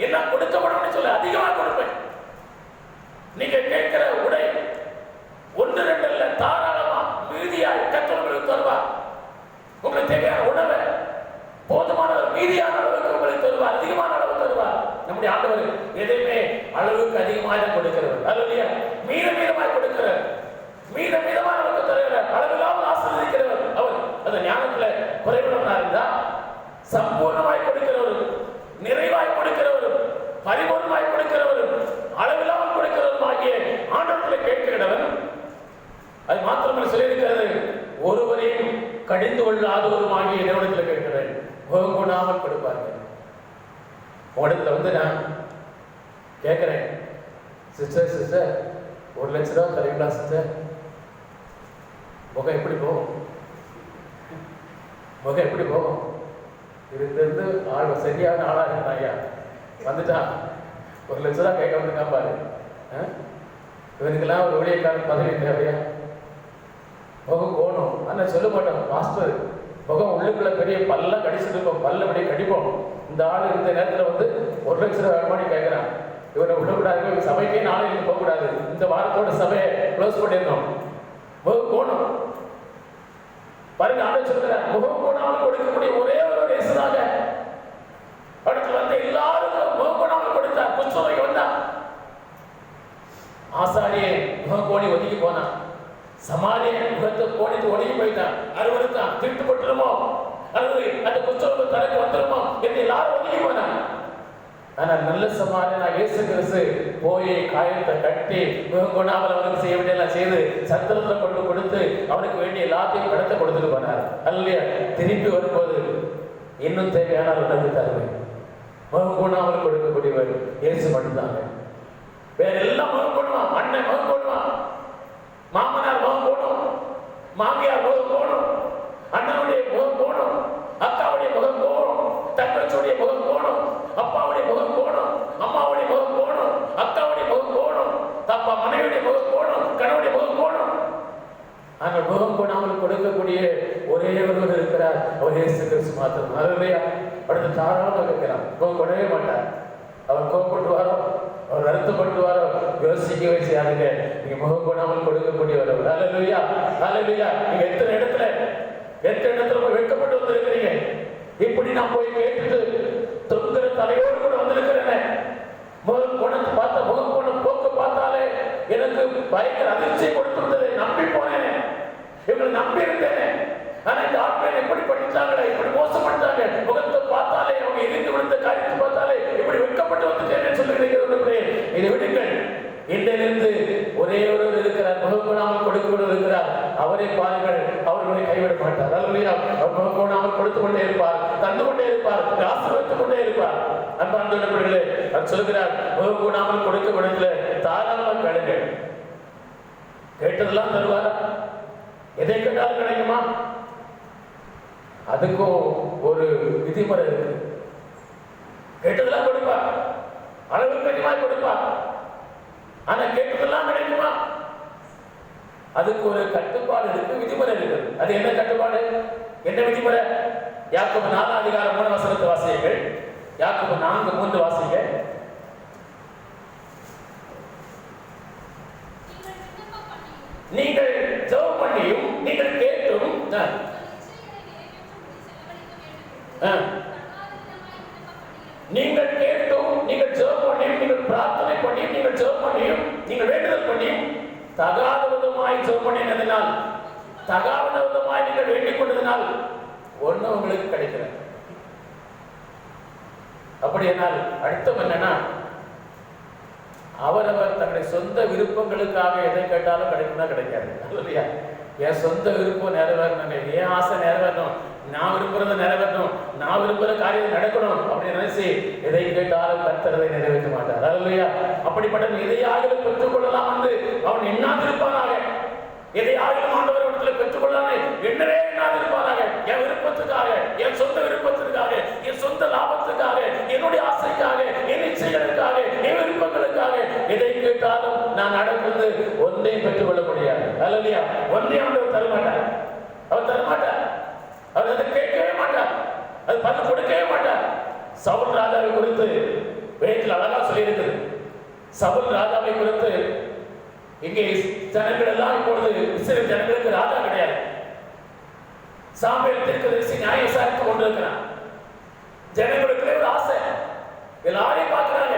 எல்லாம் கொடுக்கப்படும் சொல்ல அதிகமாக கொடுப்பேன். நீங்க கேட்கிற உடை 1-2 இல்ல, தாராளமா மீதியாய் கர்த்தர் உங்களுக்கு தருவார். உங்களுக்கு தேவையான உணவை போதுமான மீதியான அளவுக்கு உங்களுக்கு தருவார், அதிகமான அளவு தருவார். நம்முடைய ஆண்டவர் எதையுமே அளவுக்கு அதிகமாக கொடுக்கிறவர். அல்லையா, மீதமாய் கொடுக்கிறவர், மீதமான அளவுக்கு தருகிறார், அளவில்லாமல் ஆசீர்வதிக்கிறவர் அவர். அந்த ஞானத்துல குறைவுள்ளவனா இருந்தா சம்பூர்ணமாய் கொடுக்கிறவர், நிறைவாய் கொடுக்கிறவர், பரிபூர்ணமாய் கொடுக்கிறவர், அளவில்லாமல் கொடுக்கிறவர் ஆகிய ஆண்டவர்களை கேட்கிறவன். அது மாத்திரமல்ல சொல்லியிருக்கிறது, ஒருவரையும் கடிந்து கொள்ளாதவரும் ஆகிய தேவனத்தில் கேட்கிறேன், முகங்கொடாமல் கொடுப்பார்கள். உடத்துல வந்து நான் கேட்கிறேன், சிஸ்டர் 1 லட்ச ரூபா தரீங்களா சிஸ்டர்? முகம் எப்படி போகும்? முகம் எப்படி போகும்? இருந்து ஆள் சரியான ஆளா இருந்தா ஐயா வந்துட்டான், 1 லட்ச ரூபா கேட்க வந்துருக்கான் பாரு. இவனுக்கெல்லாம் ஒரு ஊழியக்காரன் பதவி தேவையா? முகம் போகணும். ஆனால் சொல்ல மாட்டோம் மாஸ்டர், முகம் உள்ளுக்குள்ள பெரிய பல்லாம் கடிச்சிருப்போம், பல்ல அப்படியே கடிப்போம். இந்த ஆள் இந்த நேரத்தில் வந்து 1 லட்ச ரூபா வேணுமானு கேட்குறான். இவனை விடக்கூடாது, சபைக்கே நாளைக்கு போகக்கூடாது, இந்த வாரத்தோட சபையை க்ளோஸ் பண்ணிடணும். முகம் போகணும் பாருங்க. ஆண்டு சொல்கிறார், முகம் போனாமல் கொடுக்கக்கூடிய ஒரே ஒரு இயேசுதாங்க. அடுத்து வந்து எல்லாருக்கும் முகம் போனாமல் கொடுத்தார். குஷ்டரோகி வந்தான், ஆசாரியை முகம் கோணி ஒதுக்கி போனான். சமாரிய முகத்தை கோணித்து ஒதுங்கி போயிட்டான், அறுவருத்தான், திட்டு போட்டுருமோ அல்லது அந்த குஷ்டரோக தனக்கு வந்துருமோ என்று எல்லாரும் ஒதுங்கி போனான். ஆனால் நல்ல சமாரியனாக இயேசு கிறிஸ்து போய் காயத்தை கட்டி முகம் கொண்டாமல் அவனுக்கு செய்ய வேண்டியெல்லாம் செய்து சத்திரத்தில் கொண்டு கொடுத்து அவனுக்கு வேண்டிய எல்லாத்தையும் படத்தை கொடுத்துட்டு போனார். அல்லையா, திரும்பி வரும்போது இன்னும் தேவையான உணவு தருவேன். முகம் கொண்டாமல் கொடுக்கக்கூடியவர் இயேசு மட்டும்தாங்க. வேற எல்லாம் முகம் போடுவான், அண்ணன் முகம் போடுவான், மாமனார் முகம் போடும், மாமியார் முகம் போடும், அண்ணனுடைய முகம் போடும், அக்காவுடைய முகம் போடும், தங்கச்சியுடைய முகம் போடும், அப்பாவுடைய முகம் போடும், அம்மாவுடைய முகம் போடும், அக்காவுடைய முகம் போடும், தப்பா மனைவியுடைய முகம் போடும், கணவனுடைய முகம் போடும். ஆனால் முகம் போடாமல் கொடுக்கக்கூடிய ஒரே ஒருவர் இருக்கிறார், அவர் இயேசு கிறிஸ்து மாத்திரம். அதுலையா அடுத்து தாராளமாக இருக்கிறார், முகம் கொடவே மாட்டார். அவர் கோபப்படுவாரோ, அவர் வருத்தப்படுவாரோ யோசிக்கவே செய்யாதுங்க. நீங்க முகம் போடாமல் கொடுக்கக்கூடியவர். அல்லேலூயா, அல்லேலூயா. நீங்க எத்தனை இடத்துல போய் வெட்கப்பட்டு வந்திருக்கிறீங்க. இப்படி நான் போய் கேட்டுட்டு தொங்குற தலையோடு கூட வந்திருக்கிறேன். முகம் குணத்தை பார்த்த முகம் குணம் போக்கு பார்த்தாலே எனக்கு பயங்கர அதிர்ச்சியை கொடுத்துருந்தது. நம்பி போனேன், இவங்களை நம்பி இருந்தேன். ஆனா இந்த ஆட்கள் எப்படி படித்தாங்களே, இப்படி மோசப்பட்டாங்க, முகத்தை பார்த்தாலே அவங்க இருந்து விழுந்த காரியத்தை பார்த்தாலே இப்படி வெட்கப்பட்டு வந்துட்டேன்னு சொல்லுகிறீங்க. இதை விடுங்கள். இன்றிலிருந்து ஒரே ஒருவர் இருக்கிறார், முகம் கொடாமல் கொடுக்கொண்டு இருக்கிறார். அவரை பாருங்கள், அவர்களை கைவிட மாட்டார். அல்லையா, அவர் முகம் கொடாமல் கொடுத்து கொண்டே இருப்பார், தந்து கொண்டே இருப்பார், ஆசீர்வதித்துக் கொண்டே இருப்பார். அன்பார்ந்தவர்களே, அவர் சொல்கிறார், முகம் கொடாமல் கொடுக்க விடத்துல தாராளமாக கேளுங்கள். கேட்டதெல்லாம் தருவாரா? எதை கேட்டாலும் கிடைக்குமா? அதுக்கும் ஒரு விதிமுறை இருக்கு. கேட்டதெல்லாம் கொடுப்பா, அளவுக்கு அதிகமாக கொடுப்பா. ஆனா கேட்டதெல்லாம் கிடைக்குமா? அதுக்கு ஒரு கட்டுப்பாடு இருக்கு, விதிமுறை இருக்கு. அது என்ன கட்டுப்பாடு, என்ன விதிமுறை? யாக்கோபு 4:3 வாசியுங்கள். யாக்கோபு 4:3 வாசிங்க. நீங்கள் ஜெபம் பண்ணியும் நீங்கள் கேட்டும் நீங்கள் கேட்டும் நீங்கள் ஜெபம் பண்ணியும் நீங்கள் பிரார்த்தனை பண்ணியும் நீங்கள் ஜெபம் பண்ணியும் நீங்கள் வேண்டுதல் பண்ணியும் தகாத விதமாய் ஜெபம் பண்ணினதினால், தகாத விதமாய் நீங்கள் வேண்டிக் கொண்டதினால் ஒண்ணு உங்களுக்கு கிடைக்கிறது. அப்படி என்னால் அர்த்தம் என்னன்னா, அவரவர் தன்னுடைய சொந்த விருப்பங்களுக்காக எதை கேட்டாலும் கிடைக்கும்னா கிடைக்காது. இல்லையா? என் சொந்த விருப்பம் நிறைவேறணும், என் ஆசை நிறைவேறணும், நான் விரும்புறதை நிறைவேற்றணும், நான் விரும்புகிற காரியம் நடக்கணும் அப்படின்னு நினைச்சு எதை கேட்டாலும் கர்த்தரை நிறைவேற்ற மாட்டார். அல்லேலூயா. அப்படிப்பட்ட எதையாகிலும் பெற்றுக்கொள்ளலாம் என்று அவன் எண்ணாதிருப்பானாக. எதையாகிலும் ஆண்டவரிடத்தில் பெற்றுக்கொள்ளானே என்னவே எண்ணாதிருப்பானாக. என் விருப்பத்துக்காக, என் சொந்த விருப்பத்திற்காக, என் சொந்த லாபத்துக்காக, என்னுடைய ஆசைக்காக, என் இச்சைகளுக்காக, என் விருப்பங்களுக்காக எதை கேட்டாலும் நான் நடந்து ஒன்றையும் பெற்றுக்கொள்ள முடியாது. அல்லேலூயா. ஒன்றையும் ஆண்டவர் தரமாட்டார். அவர் தரமாட்டார். அவர் அதை கேட்கவே மாட்டார். அது பதில் கொடுக்கவே மாட்டார். சவுல் ராஜாவை குறித்து வேதத்தில் அழகா சொல்லியிருக்கிறது. சவுல் ராஜாவை குறித்து இங்கே ஜனங்கள் எல்லாம் இப்பொழுது இஸ்ரவேல் ஜனங்களுக்கு ராஜா கிடையாது. சாமுவேல் தீர்க்கதரிசி நியாயம் விசாரித்துக் கொண்டிருக்கிறான். ஜனங்களுக்கு ஒரு ஆசை, எல்லாரையும் பார்க்கிறாங்க.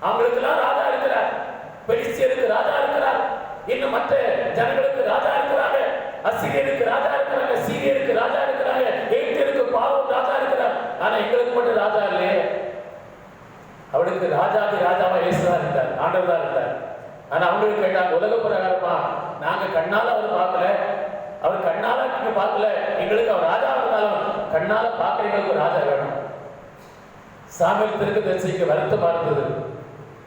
அவங்களுக்கு எல்லாம் ராஜா இருக்கிறார், பெலிஸ்தியருக்கு ராஜா இருக்கிறார், இன்னும் மற்ற ஜனங்களுக்கு ராஜா இருக்கிறாங்க, அசீரியருக்கு ராஜா இருக்கிறாங்க, சீரியருக்கு ராஜா இருக்கிறாங்க, எகிப்தியருக்கு பார்வோன் ராஜா இருக்கிறார். ஆனா எங்களுக்கு மட்டும் ராஜா இல்லையே. அவளுக்கு ராஜாதி ராஜாவா இயேசுதான் இருந்தார், ஆண்டவர் தான் இருந்தார். ஆனா அவங்களுக்கு கேட்டாங்க, உலக பிரகாரமா நாங்க கண்ணால அவர் பார்க்கல, அவர் கண்ணால நீங்க பார்க்கல, எங்களுக்கு அவர் ராஜா இருந்தாலும் கண்ணால பார்க்கறவங்களுக்கு ஒரு ராஜா வேணும். சாமுவேல் தீர்க்கதரிசிக்கு வருத்தமா இருந்தது.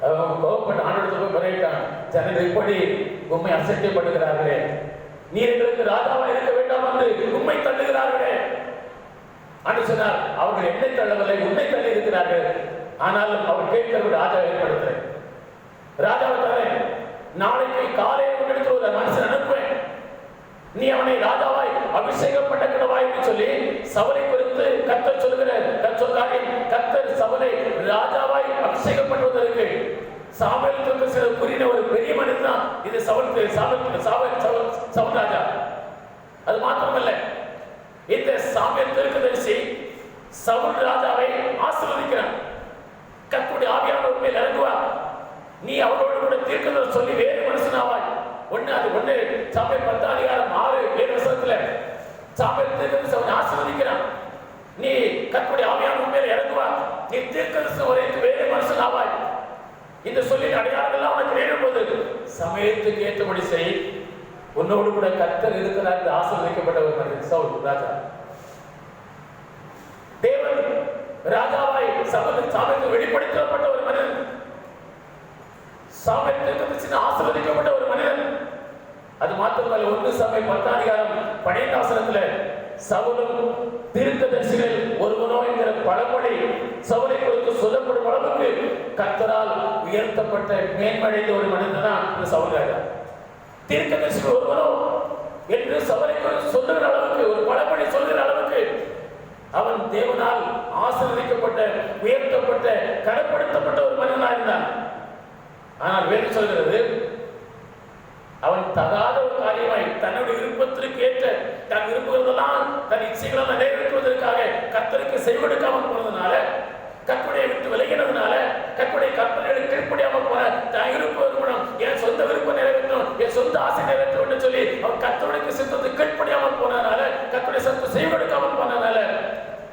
அவங்க கோபப்பட்டு ஆண்டவரிடத்துல போய் முறையிட்டாங்க, ஜனங்கள் இப்படி உம்மை அசட்டைப்படுகிறார்களே, நீர் எங்களுக்கு ராஜாவா இருக்க வேண்டாம் என்று உம்மை தள்ளுகிறார்களே. ஆண்டு சொன்னார், அவர்கள் என்னை தள்ளவில்லை, உன்னை தள்ளி இருக்கிறார்கள். ஆனாலும் அவர் கேட்கிற ராஜா ஏற்படுத்துறேன், ராஜாவை தரேன், நாளைக்கு காலையில் உன்னிடத்தில் ஒரு மனுஷன் அனுப்புவேன், நீ அவனை ராஜாவாய் அபிஷேகம் பண்ண கிடவாய் என்று சொல்லி சவுலை குறித்து கர்த்தர் சொல்லுகிற காரியம், கர்த்தர் சவுலை ராஜாவாய் அபிஷேகம் பண்ணுவதற்கு சாமுவேல் கூறின ஒரு பெரிய மனிதன் தான் இது. சவுல் ராஜா. அது மாத்திரமல்ல, இந்த சாமுவேல் தீர்க்கதரிசி சவுல் ராஜாவை ஆசீர்வதிக்கிறான். கர்த்தருடைய ஆவியானவர் உண்மையில் இறங்குவார், நீ அவரோடு கூட தீர்க்கதரிசி சொல்லி வேறு மனுஷனாவாய். ஒண்ணு சாமுவேல் 10:6-7 சாமுவேல் தீர்க்கதரிசி அவனை ஆசீர்வதிக்கிறான். நீ கர்த்தருடைய ஆவியானவர் உண்மையில் இறங்குவார், நீ தீர்க்கதரிசி ஒரே வேறு மனுஷனாவாய். இந்த சொல்லின் அடையாளங்கள் உனக்கு நேரும் போது சமயத்துக்கு ஏற்றபடி செய், உன்னோடு கூட கர்த்தர் இருக்கிறார் என்று ஆசீர்வதிக்கப்பட்ட ஒரு மனிதன் சவுல் ராஜா. தேவன் ராஜாவாய் சாமுவேலுக்கு வெளிப்படுத்தப்பட்ட ஒரு மனிதன், சாமுவேல் தீர்க்கதரிசி ஆசீர்வதிக்கப்பட்ட ஒரு மனிதன். அது மாத்திரமல்ல, 1 சாமுவேல் 10:12 சவுலும் தீர்க்கதரிசிகள் ஒருவனோ என்கிற பழமொழி சவுலை குறித்து சொல்லப்படும் அளவுக்கு கர்த்தரால் உயர்த்தப்பட்ட மேன்மடைந்த ஒரு மனிதன் தான் இந்த சவுல் ராஜா. தீர்க்கதரிசிகள் ஒருவனோ என்று சவுலை குறித்து சொல்லுகிற அளவுக்கு, ஒரு பழமொழி சொல்லுகிற அளவுக்கு அவன் தேவனால் ஆசீர்வதிக்கப்பட்ட, உயர்த்தப்பட்ட, கனப்படுத்தப்பட்ட ஒரு மனிதனாக இருந்தான். ஆனால் வேறு சொல்கிறது, அவன் தகாத ஒரு காரியமாய் தன்னுடைய விருப்பத்திற்கு ஏற்ற தன் விரும்புகிறதெல்லாம் தன் இச்சைகளை நிறைவேற்றுவதற்காக கர்த்தருக்கு செய்வெடுக்காமல் போனதுனால, கர்த்தரை விட்டு விலகினதுனால, கர்த்தருடைய கற்பனைகளுக்கு கீழ்ப்படியாமல் போன தான் விருப்பம், என் சொந்த விருப்பம் நிறைவேற்றணும், என் சொந்த ஆசை நிறைவேற்றணும் என்று சொல்லி அவன் கர்த்தருடைய சித்தத்துக்கு கீழ்ப்படியாமல் போனதுனால, கர்த்தருடைய சத்தத்தை செய்வெடுக்காமல் போனதுனால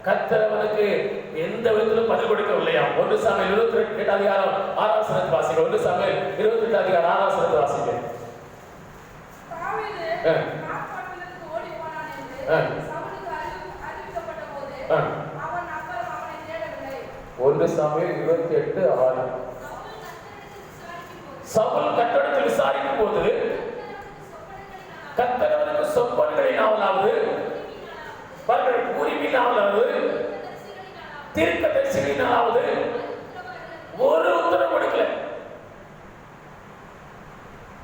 கர்த்தர் அவனுக்கு எந்த விதத்திலும் பதில் கொடுக்கவில்லையா. 1 சாமுவேல் 28:6 வாசிங்க. 1 சாமுவேல் 28:6 வாசிங்க. சவுல் கர்த்தரிடத்தில் விசாரிக்கும் போது கர்த்தர் அவனுக்கு சொப்பனங்களினாலாவது, உரிமையினாலாவது, தீர்க்கதரிசிகளினாலாவது ஒரு உத்தரவு கொடுக்கல.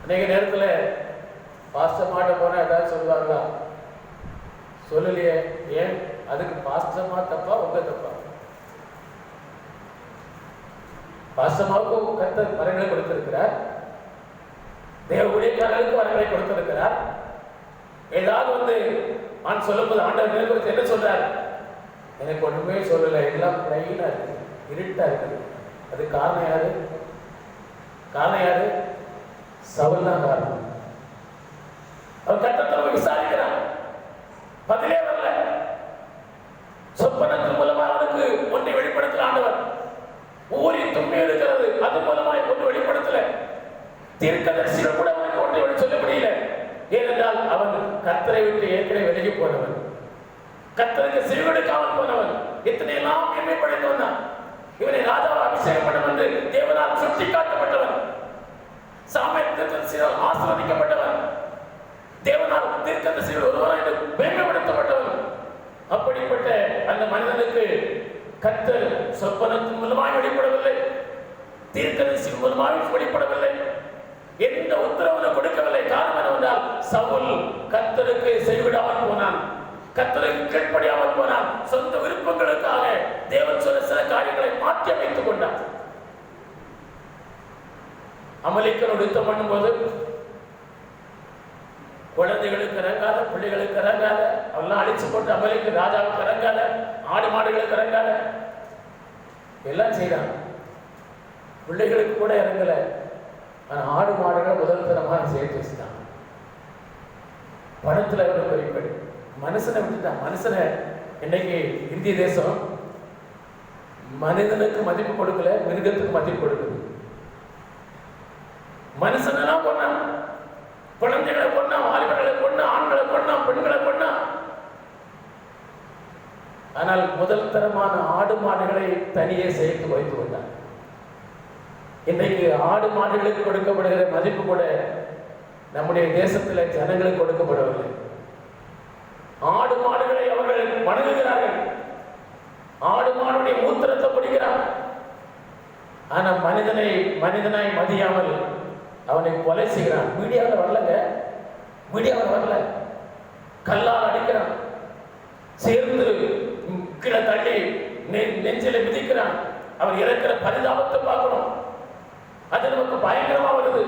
அநேக நேரத்தில் பாஸ்டர் மாட்ட போனா ஏதாவது சொல்லுவாங்களா? சொல்லலையே. ஏன்? அதுக்கு பாஸ்டர்மா தப்பா, உங்க தப்பா? பாஸ்டர்மாவுக்கு கர்த்தர் வரங்களை கொடுத்திருக்கிறார், தேவ ஊழியக்காரர்களுக்கு வரங்களை கொடுத்திருக்கிறார். ஏதாவது நான் சொல்லும்போது ஆண்டவர் குறித்து என்ன சொல்றார்? எனக்கு ஒண்ணுமே சொல்லலை, எல்லாம் பிளைனா இருக்குது, இருட்டா இருக்குது. அது காரணம் யாரு? சவுல் தான் காரணம். அவன் கர்த்தரை விசாரிக்கிறான், பதிலே வரல. சொப்பனத்தின் மூலமா அவனுக்கு ஒன்றை வெளிப்படுத்தல ஆண்டவர். ஊரின் தும்மி இருக்கிறது, அது மூலமாய் ஒன்று வெளிப்படுத்தல. தீர்க்கதரிசிகள் கூட அவனுக்கு ஒன்றை சொல்ல முடியல. ஏனென்றால் அவன் கர்த்தரை விட்டு ஏற்கனவே விலகி போனவன். கர்த்தருக்கு செவிகொடுக்காமல் போனவன் எத்தனையெல்லாம் மேன்மைப்படைந்து வந்தான். இவனை ராஜாவை அபிஷேகம் பண்ண வந்து தேவனால் சுட்டி காட்டப்பட்டவன், சாமுவேல் தீர்க்கதரிசியால் ஆசீர்வதிக்கப்பட்டவன், தேவனால் தீர்க்கதரிசிகள் ஒருவராய் மேன்மைப்படுத்தப்பட்டவன். அப்படிப்பட்ட அந்த மனிதனுக்கு கர்த்தர் சொப்பனத்தின் மூலமாய் வெளிப்படவில்லை, தீர்க்கதரிசி மூலமாய் வெளிப்படவில்லை, எந்த உத்தரவும் கொடுக்கவில்லை. காரணம் என்னவென்றால் சவுல் கர்த்தருக்கு செவிவிடாமல் போனான், கர்த்தருக்கு கீழ்ப்படியாமல் போனான். சொந்த விருப்பங்களுக்காக தேவன் சொன்ன சில காரியங்களை மாற்றி அமைத்துக் கொண்டான். அமலேக்கனோடு யுத்தம் பண்ணும்போது குழந்தைகளுக்கு இறங்காத, பிள்ளைகளுக்கு இறங்காத, அவெல்லாம் அழிச்சு போட்டு அமலேக்கு ராஜாவுக்கு இறங்காத, ஆடு மாடுகளுக்கு இறங்காத, எல்லாம் செய்தான். பிள்ளைகளுக்கு கூட இறங்கல. ஆனா ஆடு மாடுகளை முதல் தரமாக சேர்த்து வச்சுட்டான். பணத்துல எவ்வளவு குறிப்படி மனுஷனை விட்டுட்டான். மனுஷனை இன்னைக்கு இந்திய தேசம் மனிதனுக்கு மதிப்பு கொடுக்கல, மிருகத்துக்கு மதிப்பு கொடுக்குது. மனுஷனெல்லாம் கொண்டான், குழந்தைகளை கொண்டா, வாலிபர்களை கொண்டா, ஆண்களை கொண்டா, பெண்களை கொண்டா. ஆனால் முதல் தரமான ஆடு மாடுகளை தனியே சேர்த்து வைத்து கொண்டான். இன்றைக்கு ஆடு மாடுகளுக்கு கொடுக்கப்படுகிற மதிப்பு கூட நம்முடைய தேசத்தில் ஜனங்களுக்கு கொடுக்கப்படவில்லை. ஆடு மாடுகளை அவர்கள் வணங்குகிறார்கள், ஆடு மாடுடைய மூத்திரத்தை குடிக்கிறார். ஆனா மனிதனாய் மதியாமல் அவனை கொலை செய்கிறான். மீடியாவில் வரலங்க, மீடியாவில் வரல, கல்லால் அடிக்கிறான், சேர்ந்து கீழே தள்ளி நெஞ்சில மிதிக்கிறான். அவர் இறக்கிற பரிதாபத்தை பார்க்கணும். அது நமக்கு பயங்கரமா வருது.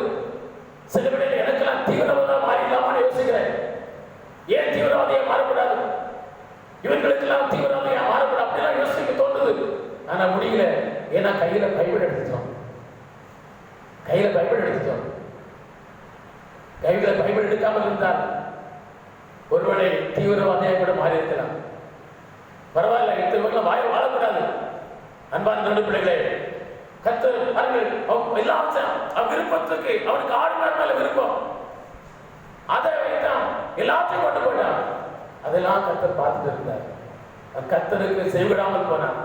சில வேளையில் எனக்கெல்லாம் தீவிரவாதம் மாறிடலாமான்னு யோசிக்கிறேன். ஏன் தீவிரவாதியா மாறக்கூடாது, இவங்களுக்கெல்லாம் தீவிரவாதியா மாறக்கூடாது அப்படிலாம் யோசிக்க தோன்றுது. ஆனா முடியல. ஏன்னா கையில பைபிள் எடுத்துட்டோம், கையில பைபிள் எடுத்துட்டோம். கையில பைபிள் எடுக்காமல் இருந்தால் ஒருவேளை தீவிரவாதியா கூட மாறி இருக்கலாம். பரவாயில்ல, இத்தனை வாழக்கூடாது. அன்பான நடு பிள்ளைகளே, கர்த்தர் பாருங்கள், எல்லாம் அவன் விருப்பத்துக்கு, அவனுக்கு ஆடு மேல விருப்பம், அதை வைத்தான், எல்லாத்தையும் கொண்டு போட்டான். அதெல்லாம் கர்த்தர் பார்த்துட்டு இருந்தார். கர்த்தருக்கு செய்விடாமல் போனான்.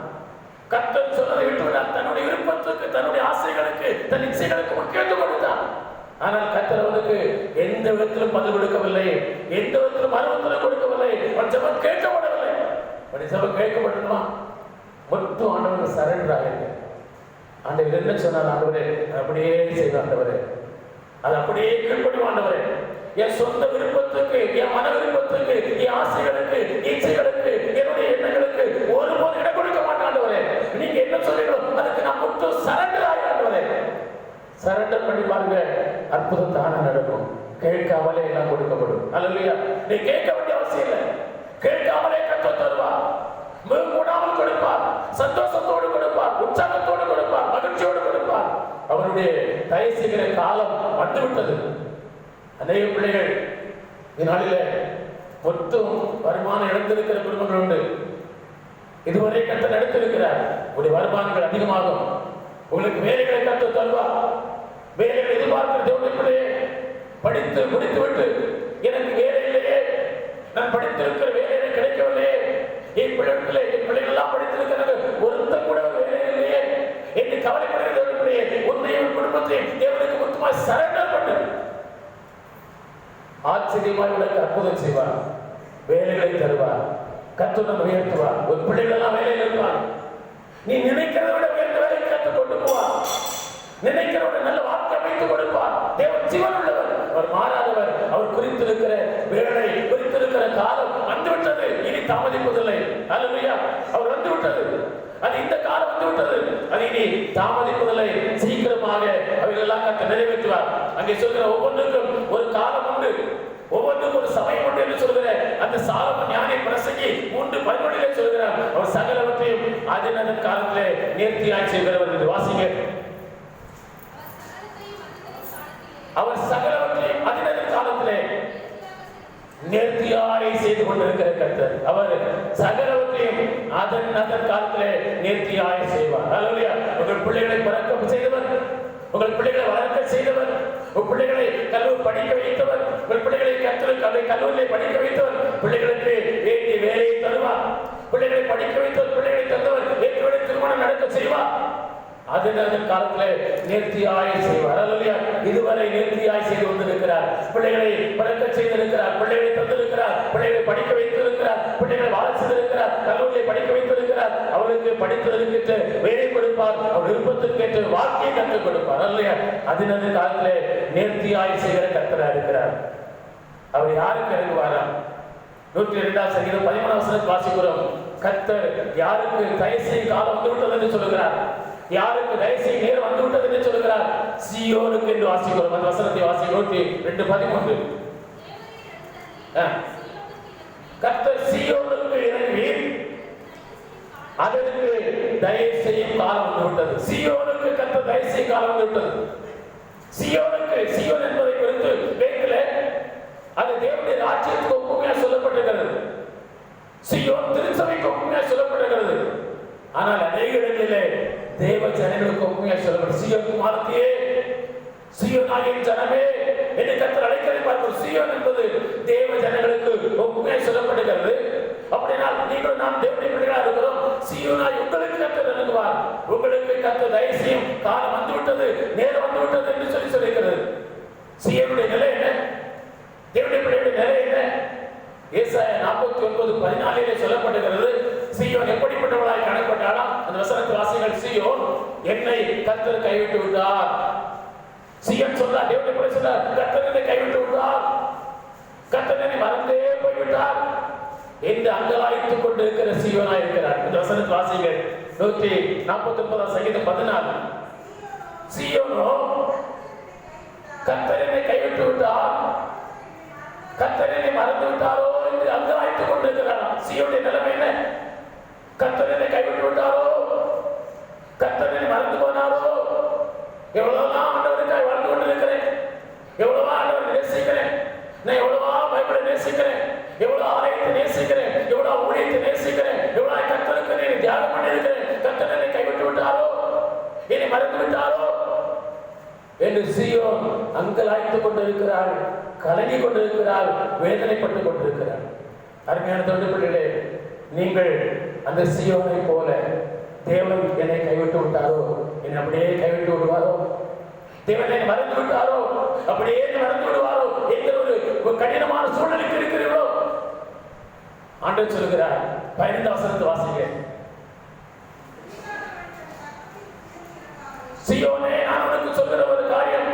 கர்த்தர் சொன்னதை விட்டு விடான். தன்னுடைய விருப்பத்துக்கு, தன்னுடைய ஆசைகளுக்கு, தன் இச்சைகளுக்கு முக்கியத்துவம் கொடுத்தான். ஆனால் கர்த்தர் அவனுக்கு எந்த விதத்திலும் பதில் கொடுக்கவில்லை, எந்த விதத்திலும் மறுபத்திலும் கொடுக்கவில்லை. அவன் ஜெபம் கேட்கப்படவில்லை. அவன் ஜெபம் கேட்கப்படணுமா மட்டும் ஆண்டவனுக்கு சரண்டர் ஆகிருக்கு. ஆண்டவர் என்ன சொன்னார்? ஆண்டவரே அப்படியே செய்த ஆண்டவரே, அது அப்படியே கீழ்ப்படியும் ஆண்டவரே. என் சொந்த விருப்பத்துக்கு, என் மன விருப்பத்துக்கு, என் ஆசைகளுக்கு, இச்சைகளுக்கு, என்னுடைய எண்ணங்களுக்கு ஒருபோது இடம் கொடுக்க மாட்டேன் ஆண்டவரே. நீங்க என்ன சொல்றீங்களோ அதுக்கு நான் மட்டும் சரண்டர் ஆகி ஆண்டவரே. சரண்டர் பண்ணி பாருங்க, அற்புதம் தானே நடக்கும். கேட்காமலே எல்லாம் கொடுக்கப்படும். அல்லேலூயா. நீ கேட்க வேண்டிய அவசியம் இல்லை, கேட்காமலே கர்த்தர் தருவார். மூடாமல் கொடுப்பார், சந்தோஷத்தோடு கொடுப்பார், உற்சாகத்தோடு கொடுப்பார், மகிழ்ச்சியோடு கொடுப்பார். அவருடைய தயவு செய்கிற காலம் வந்துவிட்டது. அநேக பிள்ளைகள் இதனால மொத்தம் வருமானம் இழந்திருக்கிற குடும்பங்கள் உண்டு. இதுவரை கர்த்தர் நடத்திருக்கிறார். உங்களுடைய வருமானங்கள் அதிகமாகும். உங்களுக்கு வேலைகளை கர்த்தர் தருவார். வேலைகளை எதிர்பார்க்கிற தேவனுடைய பிள்ளையே, படித்து முடித்து விட்டு எனக்கு வேலை இல்லையே, நான் படித்திருக்கிற வேலையை கிடைக்கவில்லையே, என் பிள்ளைகள் எல்லாம் படித்திருக்கிறது, ஒருத்தர் கூட வேலை இல்லையே என்று கவலைப்படுகிறவர்களே, உன்னையும் குடும்பத்தையும் தேவனுக்கு மொத்தமாக சரண்டர் பண்ணு. ஆச்சரியமாய் உனக்கு அற்புதம் செய்வார், வேலைகளை தருவார், கர்த்தர் உயர்த்துவார். ஒரு பிள்ளைகள் எல்லாம் வேலையில் இருப்பார். நீ நினைக்கிறத விட உயர்ந்த வேலையை கற்றுக் கொண்டு போவார். நினைக்கிறவரை நல்ல வார்த்தை அமைத்து கொடுப்பார். தேவன் ஜீவன் உள்ளவர், அவர் மாறாதவர். அவர் குறித்திருக்கிற வேலை, குறித்திருக்கிற காலம் வந்துவிட்டது, இனி தாமதிப்பதில்லை. அல்லேலூயா. அவர் வந்துவிட்டது, அது இந்த காலம் வந்துவிட்டது, அது இனி தாமதிப்பதில்லை. சீக்கிரமாக அவைகளெல்லாம் கர்த்தர் நிறைவேற்றுவார். அங்கே சொல்கிற ஒவ்வொன்றுக்கும் ஒரு காலம் உண்டு, ஒவ்வொன்றுக்கும் ஒரு சமயம் உண்டு என்று சொல்கிற அந்த சாலமோன் ஞானி பிரசங்கி 3:11 சொல்கிறார், அவர் சகலவற்றையும் அதன் காலத்திலே நேர்த்தியாய் செய்கிறவர் என்று வாசிங்க. அவர் சகலவற்றையும் அதன் காலத்திலே நேர்த்தியாய் செய்து கொண்டிருக்கிற கர்த்தர். அவர் சகலவற்றையும் அதன் காலத்திலே நேர்த்தியாய் செய்வார். அல்லேலூயா. உங்கள் பிள்ளைகளை பிறக்க செய்தவர், உங்கள் பிள்ளைகளை வளர்க்க செய்தவர், உங்கள் பிள்ளைகளை கல்லூரி படிக்க வைத்தவர், உங்கள் பிள்ளைகளை கல்லூரியை படிக்க வைத்தவர், பிள்ளைகளுக்கு வேண்டிய வேலையை தருவார். செய்வார். அதனது காலத்திலே நேர்த்தியாய் செய்வார். அல்லேலூயா. இதுவரை நேர்த்தியாய் செய்து வந்திருக்கிறார். பிள்ளைகளை பிறக்க செய்திருக்கிறார், பிள்ளைகளை தந்திருக்கிறார், பிள்ளைகளை படிக்க வைத்திருக்கிறார், பிள்ளைகளை வாழ செய்திருக்கிறார், கல்லூரியை படிக்க வைத்திருக்கிறார். அவர்களுக்கு படித்ததற்கேற்ற வேலை கொடுப்பார், அவர் விருப்பத்திற்கேற்ற வாழ்க்கையை கற்றுக் கொடுப்பார். அல்லையா? அதனது காலத்திலே நேர்த்தியாய் செய்கிற கர்த்தராக இருக்கிறார். அவர் யாருக்கு இறங்குவாரா? 102 சங்கீதம் 13 வாசிக்கிறோம். கர்த்தர் யாருக்கு தயவு செய்ய காலம் வந்துவிட்டது என்று சொல்லுகிறார், யாருக்கு தயவு செய்ய நேரம் வந்துவிட்டது என்று சொல்லுகிறார்? சீயோனுக்கு என்று வாசிக்கிறோம். அந்த வசனத்தை வாசிக்கிறோம். 2:13. கர்த்தர் சீயோனுக்கு இறங்கி அதற்கு தயவு செய்யும் காலம் வந்துவிட்டது. சீயோனுக்கு கர்த்தர் தயவு செய்யும் காலம் வந்துவிட்டது. சீயோனுக்கு, சீயோன் என்பதை குறித்து வேதத்திலே அது தேவனுடைய ராஜ்யத்துக்கு ஒப்புமையாக சொல்லப்பட்டிருக்கிறது. சீயோன் திருச்சபைக்கு ஒப்புமையாக சொல்லப்பட்டிருக்கிறது. ஆனால் அநேக இடங்களிலே தேவ ஜனங்களுக்கு ஒப்புமையாக சொல்லப்படும். சீயோன் குமாரத்தியே, சீயோனாகிய ஜனமே என்று கர்த்தர் அழைக்கிறதை பார்க்கிறோம். சீயோன் என்பது தேவ ஜனங்களுக்கு ஒப்புமையாக சொல்லப்படுகிறது. அப்படினால் நீங்கள் நாம் தேவனுடைய பிள்ளைகளாக இருக்கிறோம். சீயோனாய் உங்களுக்கு கர்த்தர் இறங்குவார், உங்களுக்கு கர்த்தர் தயவு செய்யும் காலம் வந்துவிட்டது, நேரம் வந்துவிட்டது என்று சொல்லியிருக்கிறது. சீயோனுடைய நிலை என்ன? தேவனுடைய பிள்ளைகளுடைய நிலை என்ன? ஏசாயா 49:14 சொல்லப்படுகிறது. சீயோன் எப்படிப்பட்டவளாய் காணப்பட்டாலும் அந்த வசனத்தை வாசிகள், சீயோன் என்னை கர்த்தர் கைவிட்டு விட்டார். சீயோன் சொல்றார், தேவனுடைய பிள்ளை சொல்றார், கர்த்தர் என்னை கைவிட்டு விட்டார், கர்த்தர் என்னை மறந்தே போய்விட்டார் என்று அங்கலாய்த்துக் கொண்டிருக்கிற சீயோனாய் இருக்கிறார். இந்த வசனத்தை வாசிகள் 149 சங்கீதம் 14. சீயோனோ கர்த்தர் என்னை கைவிட்டு விட்டார், கர்த்தர் என்னை மறந்து விட்டாரோ என்று அங்கலாய்த்துக் கொண்டிருக்கிறார். சீயோனுடைய நிலைமை என்ன? கர்த்தர் என்னை கைவிட்டு விட்டாரோ, கர்த்தர் என்னை மறந்து போனாரோ, எவ்வளவுதான் ஆண்டவருக்காய் வாழ்ந்து கொண்டிருக்கிறேன், எவ்வளவா ஆண்டவரை நேசிக்கிறேன், நான் எவ்வளவா பைபிளை நேசிக்கிறேன், எவ்வளவு ஆலயத்தை நேசிக்கிறேன், எவ்வளவு ஊழியத்தை நேசிக்கிறேன், எவ்வளவு கர்த்தருக்கு நீ தியாகம் பண்ணியிருக்கிறேன், கர்த்தர் என்னை கைவிட்டு விட்டாரோ, என்னை மறந்து விட்டாரோ என்று சீயோன் அங்கலாய்த்துக் கொண்டிருக்கிறாள், கலங்கி கொண்டிருக்கிறாள், வேதனைப்பட்டுக் கொண்டிருக்கிறாள். அருமையான தொண்டு பிள்ளைகளே, நீங்கள் அந்த சீயோனை போல தேவன் என்னை கைவிட்டு விட்டாரோ, என்னை அப்படியே கைவிட்டு விடுவாரோ, தேவன் என்னை மறந்து விட்டாரோ, அப்படியே மறந்து விடுவாரோ என்ற ஒரு கடினமான சூழ்நிலைக்கு இருக்கிறீர்களோ? ஆண்டவர் சொல்கிறார், 15 வசனத்தை வாசிங்க. சீயோனே, நான் உனக்கு சொல்கிற ஒரு காரியம்,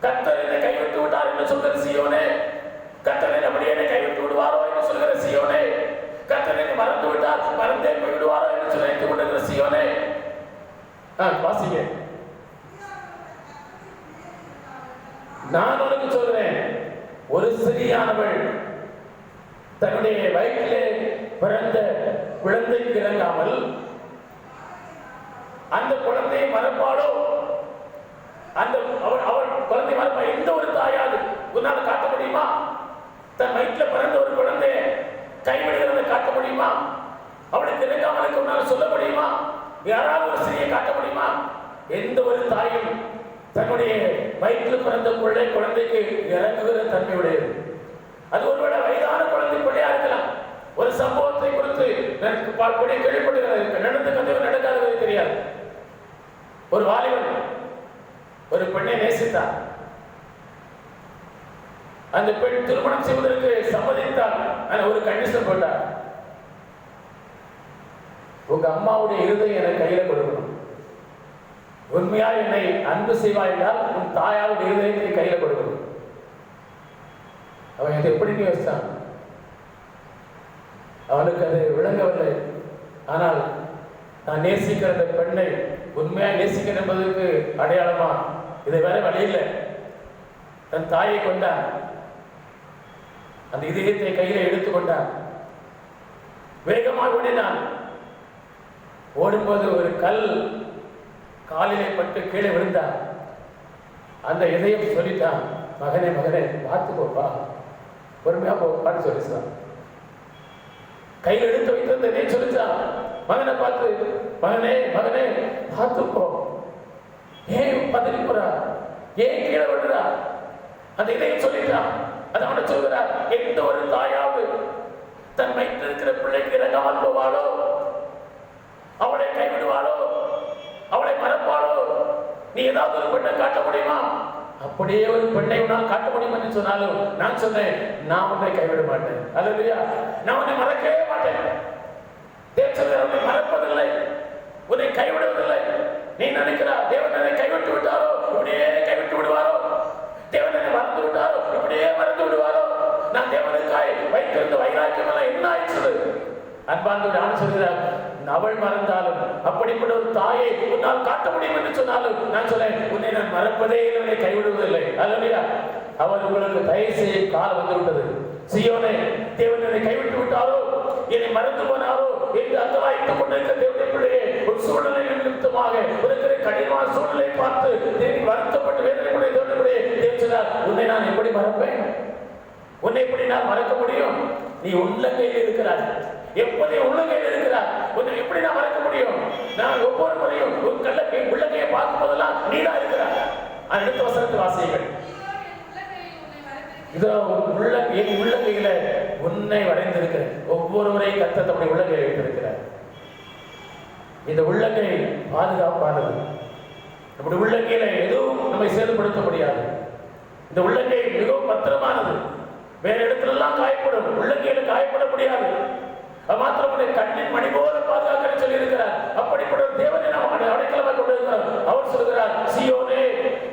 கர்த்தர் என்னை கைவிட்டு விட்டார் என்று சொல்கிற சீயோனே, கர்த்தர் என்னை அப்படியே என்னை கைவிட்டு விடுவாரோ என்று சொல்கிற சீயோனே, கர்த்தர் என்னை மறந்து விட்டார், மறந்தே போய்விடுவாரோ என்று சொல்லி நினைத்துக் கொண்டிருக்கிற சீயோனே, வாசிங்க. நான் உனக்கு சொல்கிறேன், ஒரு ஸ்திரீயானவள் தன்னுடைய வயிற்றிலே பிறந்த குழந்தைக்கு இறங்காமல் அந்த குழந்தையை மறப்பாளோ, அந்த அவள் குழந்தை மறப்பா எந்த ஒரு தாயாது உன்னால் காட்ட முடியுமா? தன் வயிற்றில் பிறந்த ஒரு குழந்தையை கைவிடுகிறத காட்ட முடியுமா? அவளுக்கு இறங்காமலுக்கு உன்னால் சொல்ல முடியுமா? யாராவது ஒரு ஸ்திரியை காட்ட முடியுமா? எந்த ஒரு தாயும் தன்னுடைய வயிற்றில் பிறந்த குழந்தைக்கு இறங்குகிற தன்மையுடையது. அது ஒருவேளை வயதான குழந்தை பிள்ளையா இருக்கலாம். ஒரு சம்பவத்தை குறித்து கேள்விப்படுகிறது, நடந்து கதவு நடக்காதது தெரியாது. ஒரு வாலிபன் ஒரு பெண்ணை நேசித்தார். அந்த பெண் திருமணம் செய்வதற்கு சம்மதித்தார். ஒரு கண்டிஷன் போட்டார், உங்க அம்மாவுடைய இருதயம் எனக்கு கையில கொடுக்கணும், உண்மையா என்னை அன்பு செய்வாய் என்றால் உன் தாயாவுடைய இருதயத்தை கையில கொடுக்கணும். அவன் இதை எப்படி யோசித்தான்? அவனுக்கு அது விளங்கவில்லை. ஆனால் நான் நேசிக்கிற அந்த பெண்ணை உண்மையா நேசிக்கிறேன் என்பதற்கு அடையாளமா இதை வேற வழியில் தன் தாயை கொண்டான், அந்த இதயத்தை கையில எடுத்துக்கொண்டான், வேகமாக ஓடினான். ஓடும்போது ஒரு கல் காலிலே பட்டு கீழே விழுந்தான். அந்த இதயம் சொல்லிட்டான், மகனே மகனே பார்த்துக்கோப்பா, பொறுமையா போப்பான்னு சொல்லிச்சான். கையில் எடுத்து வைத்திருந்த நீ சொல்லிச்சான், மகனை பார்த்து, மகனே மகனே பார்த்துப்போ, ஏன் பதறி போறா, ஏன் கீழே விடுறா? அந்த இதயம் சொல்லிட்டான். அது அவனை சொல்கிறார், எந்த ஒரு தாயாவது தன் வயிற்றில் இருக்கிற பிள்ளைக்கு இறங்காமல் போவாளோ, அவளை கைவிடுவாளோ, அவளை மறப்பாளோ? நீ ஏதாவது ஒரு பெண்ணை காட்ட முடியுமா? அப்படியே ஒரு பெண்ணை உன்னால் காட்ட முடியும் என்று சொன்னாலும் நான் சொன்னேன், நான் உன்னை கைவிட மாட்டேன். அல்லேலூயா. நான் உன்னை மறக்கவே மாட்டேன். தேவன் உன்னை மறப்பதில்லை, உன்னை கைவிடுவதில்லை. நீ நினைக்கிறார் தேவன் என்னை கைவிட்டு விட்டாரோ, இப்படியே கைவிட்டு விடுவாரோ? தேவன் என்னை மறந்து விட்டாரோ, இப்படியே மறந்து விடுவாரோ? நான் தேவனுக்காய் வைத்திருந்த வைராக்கியம் எல்லாம் என்ன ஆயிடுச்சு? அன்பார்ந்தவர்கள், நான் சொல்கிறார், அவள் மறந்தாலும் அப்படிப்பட்ட ஒரு தாயை உன்னால் காட்ட முடியும் என்று சொன்னாலும் நான் சொல்லேன், உன்னை நான் மறப்பதே இல்லை, கைவிடுவதில்லை. அல்லேலூயா. அவர் உங்களுக்கு தயவு செய்யும் காலம் வந்து விட்டது. சீயோனே, தேவன் என்னை கைவிட்டு விட்டாரோ, என்னை மறந்து போனாரோ என்று அங்கலாய்த்துக் கொண்டிருக்க தேவனுடைய பிள்ளையே, ஒரு சூழ்நிலை நிமித்தமாக இருக்கிற கடினமான சூழ்நிலை பார்த்து வருத்தப்பட்டு வேதனைப்படைய தேவனுடைய தேவன் சொன்னார், உன்னை நான் எப்படி மறப்பேன்? உன்னை எப்படி நான் மறக்க முடியும்? நீ உள்ளங்கையில் இருக்கிறார், எப்போதே உள்ளங்கையில் இருக்கிறார். உன்னை எப்படி நான் மறக்க முடியும்? நான் ஒவ்வொரு முறையும் உன் கள்ளக்கை உள்ளங்கையை பார்க்கும் போதெல்லாம் நீதான் இருக்கிறார். அடுத்த வசனத்தை வாசியுங்கள். இதோ என் உள்ளங்கையில உன்னை வரைந்திருக்கிறேன். ஒவ்வொரு முறையும் கர்த்தர் தம்முடைய உள்ளங்கையை வைத்திருக்கிறார். இந்த உள்ளங்கை பாதுகாப்பானது. நம்முடைய உள்ளங்கையில எதுவும் நம்மை சேதப்படுத்த முடியாது. இந்த உள்ளங்கை மிகவும் பத்திரமானது. வேற இடத்துல எல்லாம் காயப்படும், உள்ளங்கையில காயப்பட முடியாது. மாத்திரமே கண்ணின் மணி போல பாதுகாக்க சொல்லி இருக்கிறார். அப்படிப்பட்ட தேவனை நாம் அடைக்கலமாக கொண்டிருக்கிறார். அவர் சொல்கிறார், சீயோனே,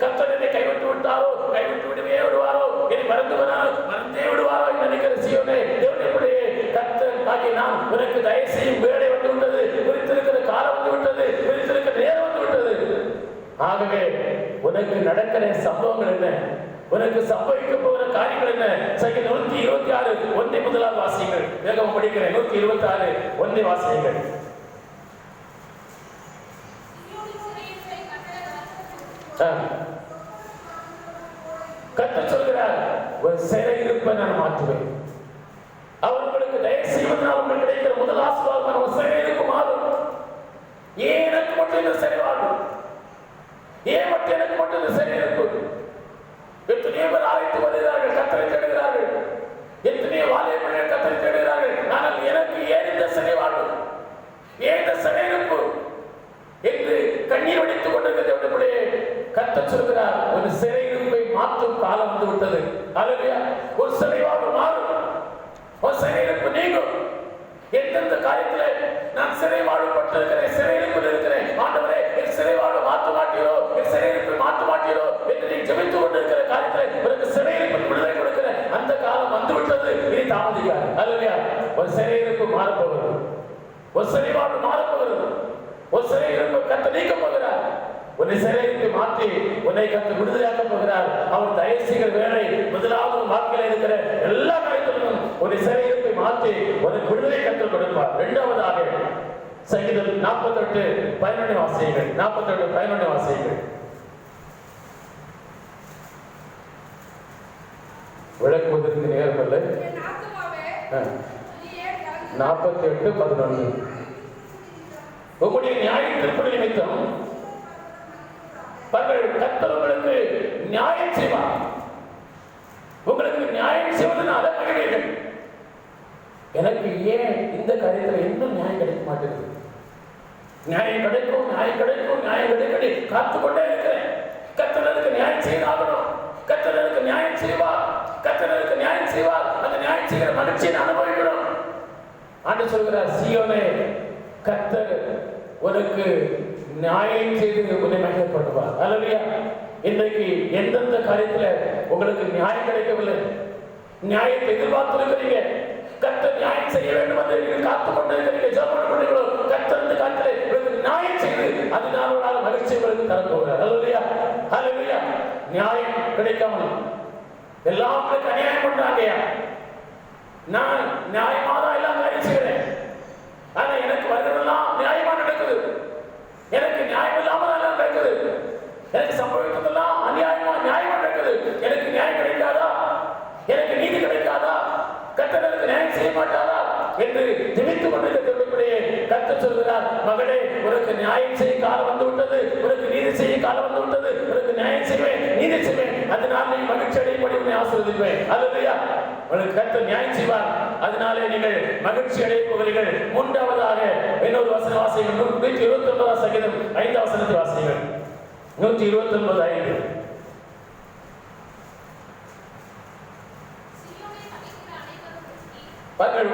கர்த்தர் என்னை கைவிட்டு விட்டாரோ, கைவிட்டு விடுவே விடுவாரோ, என்னை மறந்து மறந்தே விடுவாரோ என்று நினைக்கிற சீயோனே, தேவனுடைய கர்த்தர் ஆகிய நான் உனக்கு தயவு செய்யும் வேலை வந்து விட்டது, குறித்திருக்கிற காலம் வந்து விட்டது, குறித்திருக்கிற நேரம் வந்து விட்டது. ஆகவே உனக்கு நடக்கிற சம்பவங்கள் என்ன, உனக்கு சம்பவிக்க போகிற காரியங்கள் என்ன? சங்கீதம் 126 1 முதலாவது வாசியுங்கள். வேகம் படிக்கிறேன். 126 1 வாசியுங்கள். கர்த்தர் சொல்கிறார், ஒரு சிறையிருப்பை நான் மாற்றுவேன். அவர்களுக்கு தயவு செய்வதனால் உங்களுக்கு கிடைக்கிற முதல் ஆசீர்வாதம் ஒரு சிறையிருப்பு மாறும். ஏன் எனக்கு மட்டும் இந்த சிறை வாழ்வு? ஏன் மட்டும் எனக்கு மட்டும் இந்த சிறையிருப்பு? எத்தனையோ பேர் ஆலயத்துக்கு வருகிறார்கள், கர்த்தரை தேடுகிறார்கள். எத்தனையோ வாலிபர்கள் கர்த்தரை தேடுகிறார்கள். ஆனால் எனக்கு ஏன் இந்த சிறை வாழ்வு, ஏன் இந்த சிறையிருப்பு என்று கண்ணீர் வடித்துக் கொண்டிருக்கிறவர்களுடைய கர்த்தர் சொல்கிறார், ஒரு சிறையிருப்பை மாற்றும் காலம் வந்து விட்டது. அல்லேலூயா. ஒரு சிறை வாழ்வு மாறும், ஒரு சிறையிருப்பு நீங்கும். எந்தெந்த காரியத்திலே நான் சிறை வாழ்வு பட்டிருக்கிறேன், சிறையிருப்பில் இருக்கிறேன், ஆண்டவரே என் சிறை வாழ்வு மாற்ற மாட்டீரோ, என் சிறையிருப்பை மாற்ற மாட்டீரோ என்று நீ ஜெபித்துக் கொண்டிருக்கிற காரியத்திலே உனக்கு சிறையிருப்பில் விடுதலை கொடுக்கிற அந்த காலம் வந்து விட்டது. இனி தாமதிக்காது. அல்லேலூயா. ஒரு சிறையிருப்பு மாறப்போகிறது, ஒரு சிறை வாழ்வு மாறப்போகிறது, ஒரு சிறையிருப்பு கர்த்தர் நீக்க போகிறார். உன்னை சிறையிருப்பை மாற்றி உன்னை கர்த்தர் விடுதலையாக்க போகிறார். அவர் தயவு செய்கிற வேலை முதலாவது வாழ்க்கையில் இருக்கிற எல்லா காரியத்திலும் ஒரு சிறையிருப்பை மாற்றி உனக்கு விடுதலை கர்த்தர் கொடுப்பார். இரண்டாவதாக சங்கீதம் 48:11 வாசியுங்கள். 48:11 வாசியுங்கள். விளக்குவதற்கு நேரம் இல்லை. 48:11 உங்களுடைய நியாய தீர்ப்பு நிமித்தம் கர்த்தர் உங்களுக்கு நியாயம் செய்வார். உங்களுக்கு நியாயம் செய்வதனால மகிழ்வீர்கள். எனக்கு ஏன் இந்த காரியத்தில் இன்னும் நியாயம் கிடைக்க மாட்டேங்குது? நியாயம் கிடைக்கும், நியாயம் கிடைக்கும், நியாயம் கிடைக்கடி காத்துக்கொண்டே இருக்கிறேன். கர்த்தருக்கு நியாயம் செய்தாகணும். கர்த்தருக்கு நியாயம் செய்வார், கர்த்தருக்கு நியாயம் செய்வார். அந்த நியாயம் செய்கிற மகிழ்ச்சியை அனுபவிக்கணும். ஆண்டு சொல்கிறார், சீயோனே, கர்த்தர் உனக்கு நியாயம் செய்து உன்னை மகிழப்படுவார். அல்லேலூயா. இன்றைக்கு எந்தெந்த காரியத்துல உங்களுக்கு நியாயம் கிடைக்கவில்லை, நியாயத்தை எதிர்பார்த்திருக்கிறீங்க, கர்த்தர் நியாயம் செய்ய வேண்டும் என்று நீங்கள் காத்துக் கொண்டிருக்கிறீங்க, ஜெபம் பண்ணுகிறீர்களோ, கர்த்தர் இந்த காரியத்திலே உங்களுக்கு நியாயம் செய்து அதனால ஒரு நாள் மகிழ்ச்சி உங்களுக்கு தர போகிறார். அல்லேலூயா. அல்லேலூயா. நியாயம் கிடைக்காமல் எல்லாம் உங்களுக்கு அநியாயம் பண்றாங்கயா. நான் நியாயமாக தான் எல்லாம் காரியம் செய்கிறேன், ஆனா எனக்கு வருகிறதெல்லாம் நியாயமா நடக்குது, எனக்கு நியாயம் இல்லாம எல்லாம் நடக்குது, எனக்கு சம்பவித்ததெல்லாம் அநியாயமா நியாயமா நடக்குது. எனக்கு நியாயம் கிடைக்காதா, எனக்கு நீதி கிடைக்காதா, கர்த்தர் எனக்கு நியாயம் செய்ய மாட்டாரா என்று ஜெபித்துக் கொண்டிருக்கிறவர்களே கர்த்தர் சொல்கிறார், மகளே, உனக்கு நியாயம் செய்ய காலம் வந்து விட்டது, உனக்கு நீதி செய்ய காலம் வந்து விட்டது, உனக்கு நியாயம் செய்வேன், நீதி செய்வேன், அதனால் நீ மகிழ்ச்சி அடையும்படி உன்னை ஆசீர்வதிப்பேன். அல்லேலூயா. உனக்கு கர்த்தர் நியாயம் செய்வார். அதனாலே நீங்கள் மகிழ்ச்சி அடைய போகிறீர்கள். மூன்றாவதாக இன்னொரு வசன வாசிகள் 129 சங்கீதம் 5 வசனத்தை வாசிகள். 129:5.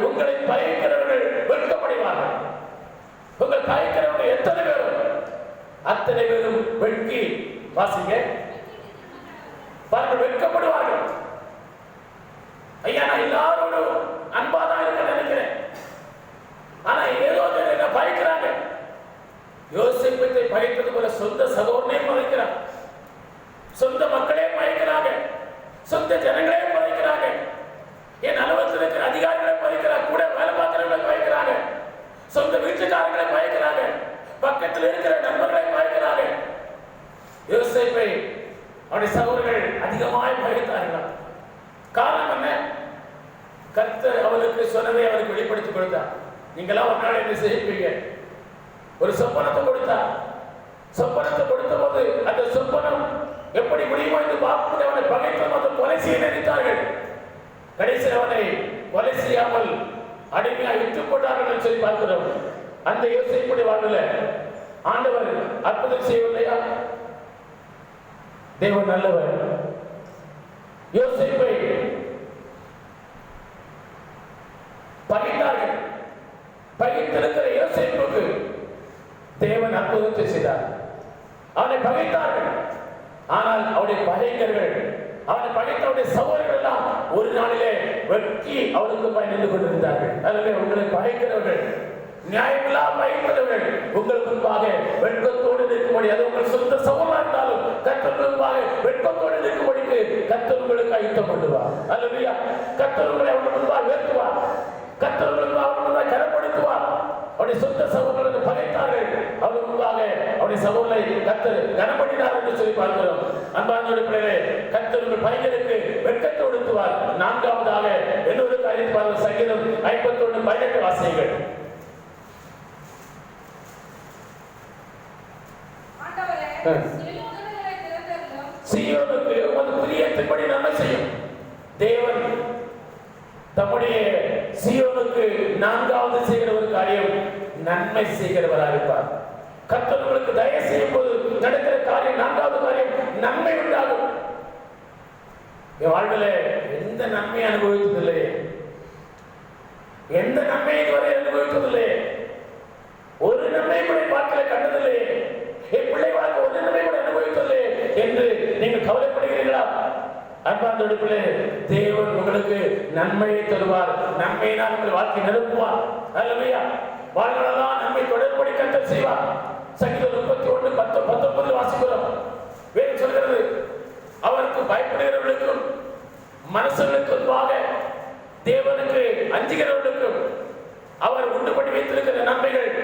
உங்களை பயக்கிறவர்கள் வெட்கப்படுவார்கள். உங்கள் பயக்கிறவர்கள் எத்தனை பேரும் அத்தனை பேரும் வெட்கி வாசிங்க பாருங்கள் வெட்கப்படுவார்கள். ஐயா நான் எல்லாரோடும் அன்பாதான் இருக்க நினைக்கிறேன், ஆனா ஏதோ என்ன பயக்கிறாங்க. யோசேப்பை பயத்தது போல சொந்த சகோதரனே பயக்கிறாங்க, சொந்த மக்களே பயக்கிறாங்க, சொந்த ஜனங்களே பயக்கிறாங்க, என் அலுவலகத்தில் இருக்கிற அதிகாரிகளை பயக்கிறாங்க, கூட வேலை பார்க்கிறவங்களை பயக்கிறாங்க, சொந்த வீட்டுக்காரங்களை பயக்கிறாங்க, பக்கத்தில் இருக்கிற நண்பர்களை பயக்கிறாங்க. யோசேப்பை அவருடைய சகோதரர்கள் அதிகமாய் பயத்தார்கள். காரணம் என்ன? கர்த்தர் அவளுக்கு சொன்னதை அவருக்கு வெளிப்படுத்தி கொடுத்தார். நீங்களாம் ஒரு நாள் என்ன செய்வீங்க? ஒரு சொப்பனத்தை கொடுத்தார். சொப்பனத்தை கொடுத்த போது அந்த சொப்பனம் எப்படி முடியுமோ என்று பார்த்து அவனை பகைத்து அதை கொலை செய்ய நினைத்தார்கள். கடைசியில் அவனை கொலை செய்யாமல் அடிமையாக விட்டு போட்டார்கள் சொல்லி பார்க்கிறோம். அந்த யோசேப்புடைய வாழ்வில் ஆண்டவர் அற்புதம் செய்யவில்லையா? தேவன் நல்லவர். யோசேப்பை பகைத்தார்கள். பகைத்திருக்கிற யோசேப்புக்கு தேவன் அற்புதத்தை செய்தார். அவனை பகைத்தார்கள், ஆனால் அவருடைய பகைஞர்கள், அவனை பகைத்தவருடைய சகோதரர்கள் எல்லாம் ஒரு நாளிலே வெட்கி அவளுக்கு பயந்து கொண்டிருந்தார்கள். அதிலே உங்களை பகைக்கிறவர்கள், நியாயமில்லா பகைக்கிறவர்கள் உங்கள் முன்பாக வெட்கத்தோடு நிற்கும்படி, அது உங்கள் சொந்த சகோதரா இருந்தாலும் கர்த்தர் முன்பாக வெட்கத்தோடு நிற்கும்படிக்கு கர்த்தர் உங்களுக்கு ஆயத்தம் பண்ணுவார். அல்லேலூயா. கர்த்தர் உங்களை அவர் முன்பாக உயர்த்துவார். கர்த்தர் உங்களுக்கு அவர் முன்பாக கனப்படுத்துவார். அவருடைய சொந்த சகோதரர்கள் பகைத்தார்கள், அவர் முன்பாக அவருடைய சகோதரரை கர்த்தர் கனப்படுத்தினார் என்று சொல்லி பார்க்கிறோம். அன்பார்ந்த பிள்ளைகளே, கர்த்தர் உங்கள் பகைஞருக்கு வெட்கத்தை ஒடுத்துவார். நான்காவதாக இன்னொரு காரியத்தை பார்க்க சங்கீதம் 51:18 வாசியுங்கள். சீயோனுக்கு உமது பிரியத்தின்படி நன்மை செய்யும். தேவன் தம்முடைய சீயோனுக்கு நான்காவது செய்கிற ஒரு காரியம் நன்மை செய்கிறவராக இருப்பார். கர்த்தர் உங்களுக்கு தயவு செய்யும் போது நடக்கிற காரியம், நான்காவது காரியம் நன்மை உண்டாகும். என் வாழ்வில் எந்த நன்மையை அனுபவித்ததில்லையே, எந்த நன்மையை இதுவரை அனுபவித்ததில்லையே, ஒரு நன்மை கூட பார்க்கல, கண்டதில்லையே, என் பிள்ளை வாழ்க்கை ஒரு நன்மை கூட அனுபவித்ததில்லையே என்று நீங்கள் கவலைப்படுகிறீர்களா? அன்பார்ந்த பிள்ளை, தேவன் உங்களுக்கு நன்மையை தருவார். நன்மையினால் உங்கள் வாழ்க்கை நிரப்புவார். அல்லேலூயா. வாழ்நாளெல்லாம் நன்மை தொடர்படி கர்த்தர் செய்வார். சங்கீதம் 31:19 வாசிக்கிறோம். வேதம் சொல்கிறது, அவருக்கு பயப்படுகிறவர்களுக்கும் மனுஷர்களுக்கு முன்பாக தேவனுக்கு அஞ்சுகிறவர்களுக்கும் அவர் உண்டு பண்ணி வைத்திருக்கிற நன்மைகள்